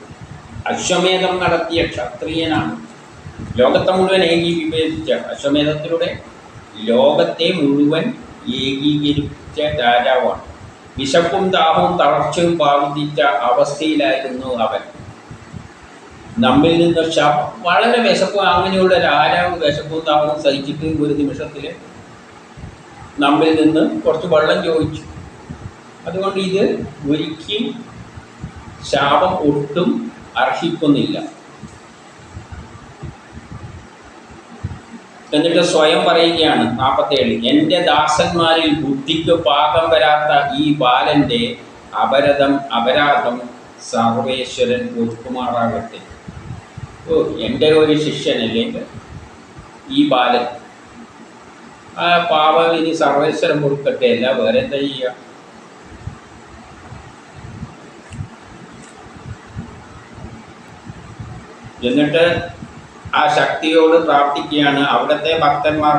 അശ്വമേധം നടത്തിയ ക്ഷത്രിയനാണ്. ലോകത്തെ മുഴുവൻ വിഭജിച്ച അശ്വമേധത്തിലൂടെ ലോകത്തെ മുഴുവൻ ഏകീകരിച്ച രാജാവാണ്. വിശപ്പും ദാഹവും തളർച്ചയും ബാധിച്ച അവസ്ഥയിലായിരുന്നു അവൻ. നമ്മിൽ നിന്ന് വളരെ വിശപ്പ്, അങ്ങനെയുള്ള രാജാവ് വിശപ്പും ദാഹവും സഹിച്ചിട്ട് ഒരു നിമിഷത്തിൽ നമ്മിൽ നിന്ന് കുറച്ച് വെള്ളം ചോദിച്ചു. അതുകൊണ്ട് ഇത് ഒരിക്കലും ശാപം ഒട്ടും അർഹിക്കുന്നില്ല. എന്നിട്ട് സ്വയം പറയുകയാണ് 47, എൻ്റെ ദാസന്മാരിൽ ബുദ്ധിക്ക് പാകം വരാത്ത ഈ ബാലൻ്റെ അപരാധം സർവേശ്വരൻ പൊറുക്കുമാറാകട്ടെ. എൻ്റെ ഒരു ശിഷ്യനല്ലേ ഈ ബാലൻ, ആ പാപം ഇനി സർവേശ്വരൻ പൊറുക്കട്ടെ, അല്ല വേറെ എന്താ ചെയ്യുക. എന്നിട്ട് ആ ശക്തിയോട് പ്രാർത്ഥിക്കുകയാണ്. അവിടുത്തെ ഭക്തന്മാർ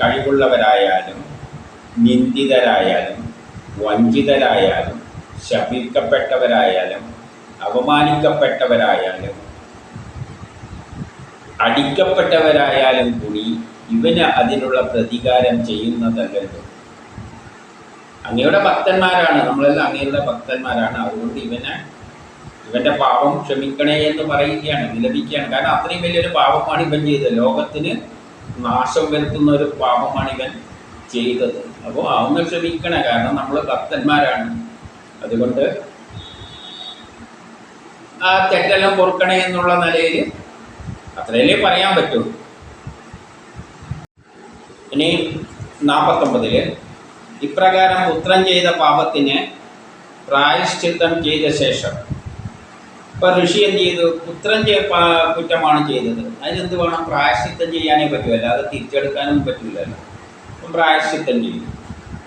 കഴിവുള്ളവരായാലും നിന്ദിതരായാലും വഞ്ചിതരായാലും ശപിക്കപ്പെട്ടവരായാലും അവമാനിക്കപ്പെട്ടവരായാലും അടിക്കപ്പെട്ടവരായാലും കൂടി ഇവന് അതിനുള്ള പ്രതികാരം ചെയ്യുന്നതല്ലല്ലോ. അങ്ങയുടെ ഭക്തന്മാരാണ്, നമ്മളെല്ലാം അങ്ങയുടെ ഭക്തന്മാരാണ്. അതുകൊണ്ട് ഇവൻ്റെ പാപം ക്ഷമിക്കണേ എന്ന് പറയുകയാണ്, വിലപിക്കുകയാണ്. കാരണം അത്രയും വലിയൊരു പാപമാണ് ഇവൻ ചെയ്തത്. ലോകത്തിന് നാശം വരുത്തുന്ന ഒരു പാപമാണ് ഇവൻ ചെയ്തത്. അപ്പോൾ അതൊന്ന് ക്ഷമിക്കണേ, കാരണം നമ്മൾ ഭക്തന്മാരാണ്. അതുകൊണ്ട് ആ തെറ്റെല്ലാം പൊറുക്കണേ എന്നുള്ള നിലയിൽ അത്രയല്ലേ പറയാൻ പറ്റുള്ളൂ. ഇനി 49 ഇപ്രകാരം പുത്രൻ ചെയ്ത പാപത്തിന് പ്രായശ്ചിത്തം ചെയ്ത ശേഷം, ഇപ്പം ഋഷി എന്ത് ചെയ്തു? പുത്രൻ കുറ്റമാണ് ചെയ്തത്, അതിനെന്ത് വേണം? പ്രായശ്ചിത്തം ചെയ്യാനേ പറ്റുമല്ലോ, അത് തിരിച്ചെടുക്കാനും പറ്റില്ലല്ലോ. അപ്പം പ്രായശ്ചിത്തം ചെയ്തു.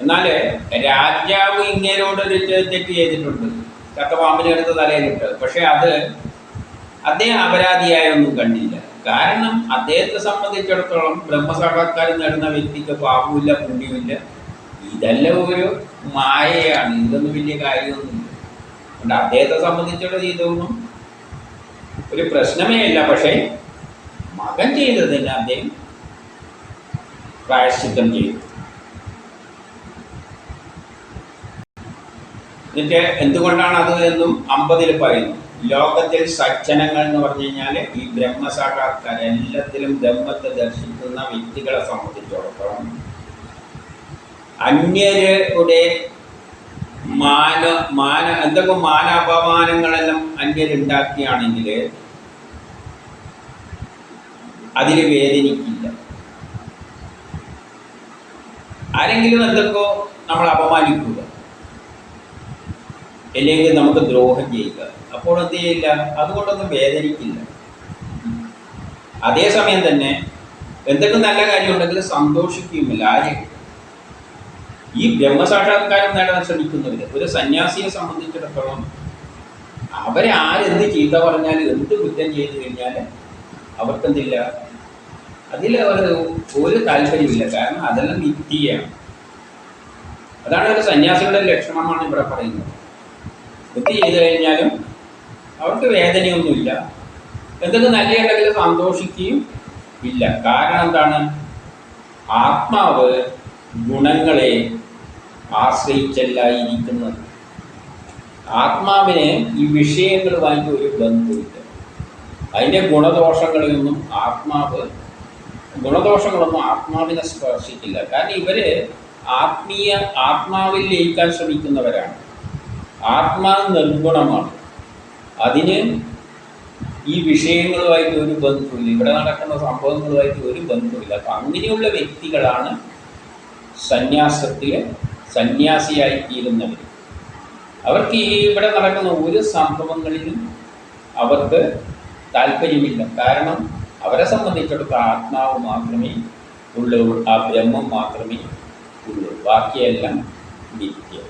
എന്നാൽ രാജാവ് ഇങ്ങേരോടൊരു തെറ്റ് ചെയ്തിട്ടുണ്ട്, ചക്കപ്പാമ്പിനെടുത്ത് തലയിലിട്ട്. പക്ഷെ അത് അദ്ദേഹം അപരാധിയായൊന്നും കണ്ടില്ല. കാരണം അദ്ദേഹത്തെ സംബന്ധിച്ചിടത്തോളം ബ്രഹ്മസാക്ഷാത്കാരം നേടുന്ന വ്യക്തിക്ക് പാപമില്ല പുണ്യമില്ല, ഇതെല്ലാം ഒരു മായയാണ്, ഇതൊന്നും വലിയ കാര്യമൊന്നുമില്ല. അതുകൊണ്ട് അദ്ദേഹത്തെ സംബന്ധിച്ചുള്ള ഇതൊന്നും ഒരു പ്രശ്നമേ ഇല്ല. പക്ഷേ മകൻ ചെയ്തതിന് അദ്ദേഹം പ്രായശ്ചിത്തം ചെയ്തു. എന്നിട്ട് എന്തുകൊണ്ടാണ് അത് എന്നും 50 പറയുന്നു. ലോകത്തിൽ സജ്ജനങ്ങൾ എന്ന് പറഞ്ഞു കഴിഞ്ഞാൽ ഈ ബ്രഹ്മസാക്ഷാത്കാരം എല്ലാത്തിലും ബ്രഹ്മത്തെ ദർശിക്കുന്ന വ്യക്തികളെ സംബന്ധിച്ചിടത്തോളം അന്യരുടെ എന്തൊക്കെ മാനാപമാനങ്ങളെല്ലാം അന്യരുണ്ടാക്കിയാണെങ്കിൽ അതിൽ വേദനിക്കില്ല. ആരെങ്കിലും എന്തൊക്കെ നമ്മൾ അപമാനിക്കുക, അല്ലെങ്കിൽ നമുക്ക് ദ്രോഹം ചെയ്യുക, അപ്പോൾ എന്ത് ചെയ്യില്ല, അതുകൊണ്ടൊന്നും വേദനിക്കില്ല. അതേസമയം തന്നെ എന്തൊക്കെ നല്ല കാര്യം ഉണ്ടെങ്കിൽ സന്തോഷിക്കുമില്ല. ആരെയും ഈ ബ്രഹ്മസാക്ഷാത്കാരം നേടാൻ ശ്രമിക്കുന്നവർ, ഒരു സന്യാസിയെ സംബന്ധിച്ചിടത്തോളം അവരെ ആരെന്ത് ചീത്ത പറഞ്ഞാലും എന്ത് കുറ്റം ചെയ്തു കഴിഞ്ഞാൽ അവർക്കെന്തില്ല, അതിൽ അവർ ഒരു താല്പര്യമില്ല. കാരണം അതെല്ലാം നിത്യമാണ്. അതാണ് ഒരു സന്യാസികളുടെ ലക്ഷണമാണ് ഇവിടെ പറയുന്നത്. ബുദ്ധി ചെയ്തു കഴിഞ്ഞാലും അവർക്ക് വേദനയൊന്നുമില്ല. എന്തൊക്കെ നല്ലതുണ്ടെങ്കിൽ സന്തോഷിക്കുകയും ഇല്ല. കാരണം എന്താണ്? ആത്മാവ് ഗുണങ്ങളെ ആശ്രയിച്ചല്ല ഇരിക്കുന്നത്. ആത്മാവിന് ഈ വിഷയങ്ങളുമായിട്ട് ഒരു ബന്ധമില്ല. അതിൻ്റെ ഗുണദോഷങ്ങളൊന്നും ആത്മാവിനെ സ്പർശിക്കില്ല. കാരണം ഇവർ ആത്മാവിൽ ലയിക്കാൻ ശ്രമിക്കുന്നവരാണ്. ആത്മാവ് നിർഗുണമാണ്. അതിന് ഈ വിഷയങ്ങളുമായിട്ട് ഒരു ബന്ധമില്ല. ഇവിടെ നടക്കുന്ന സംഭവങ്ങളുമായിട്ട് ഒരു ബന്ധമില്ല. അപ്പം അങ്ങനെയുള്ള വ്യക്തികളാണ് സന്യാസിയായി തീരുന്നവർ. അവർക്ക് ഇവിടെ നടക്കുന്ന ഒരു സംഭവങ്ങളിലും അവർക്ക് താല്പര്യമില്ല. കാരണം അവരെ സംബന്ധിച്ചിടത്തോളം ആത്മാവ് മാത്രമേ ഉള്ളൂ, ആ ബ്രഹ്മം മാത്രമേ ഉള്ളൂ, ബാക്കിയെല്ലാം നിത്യം.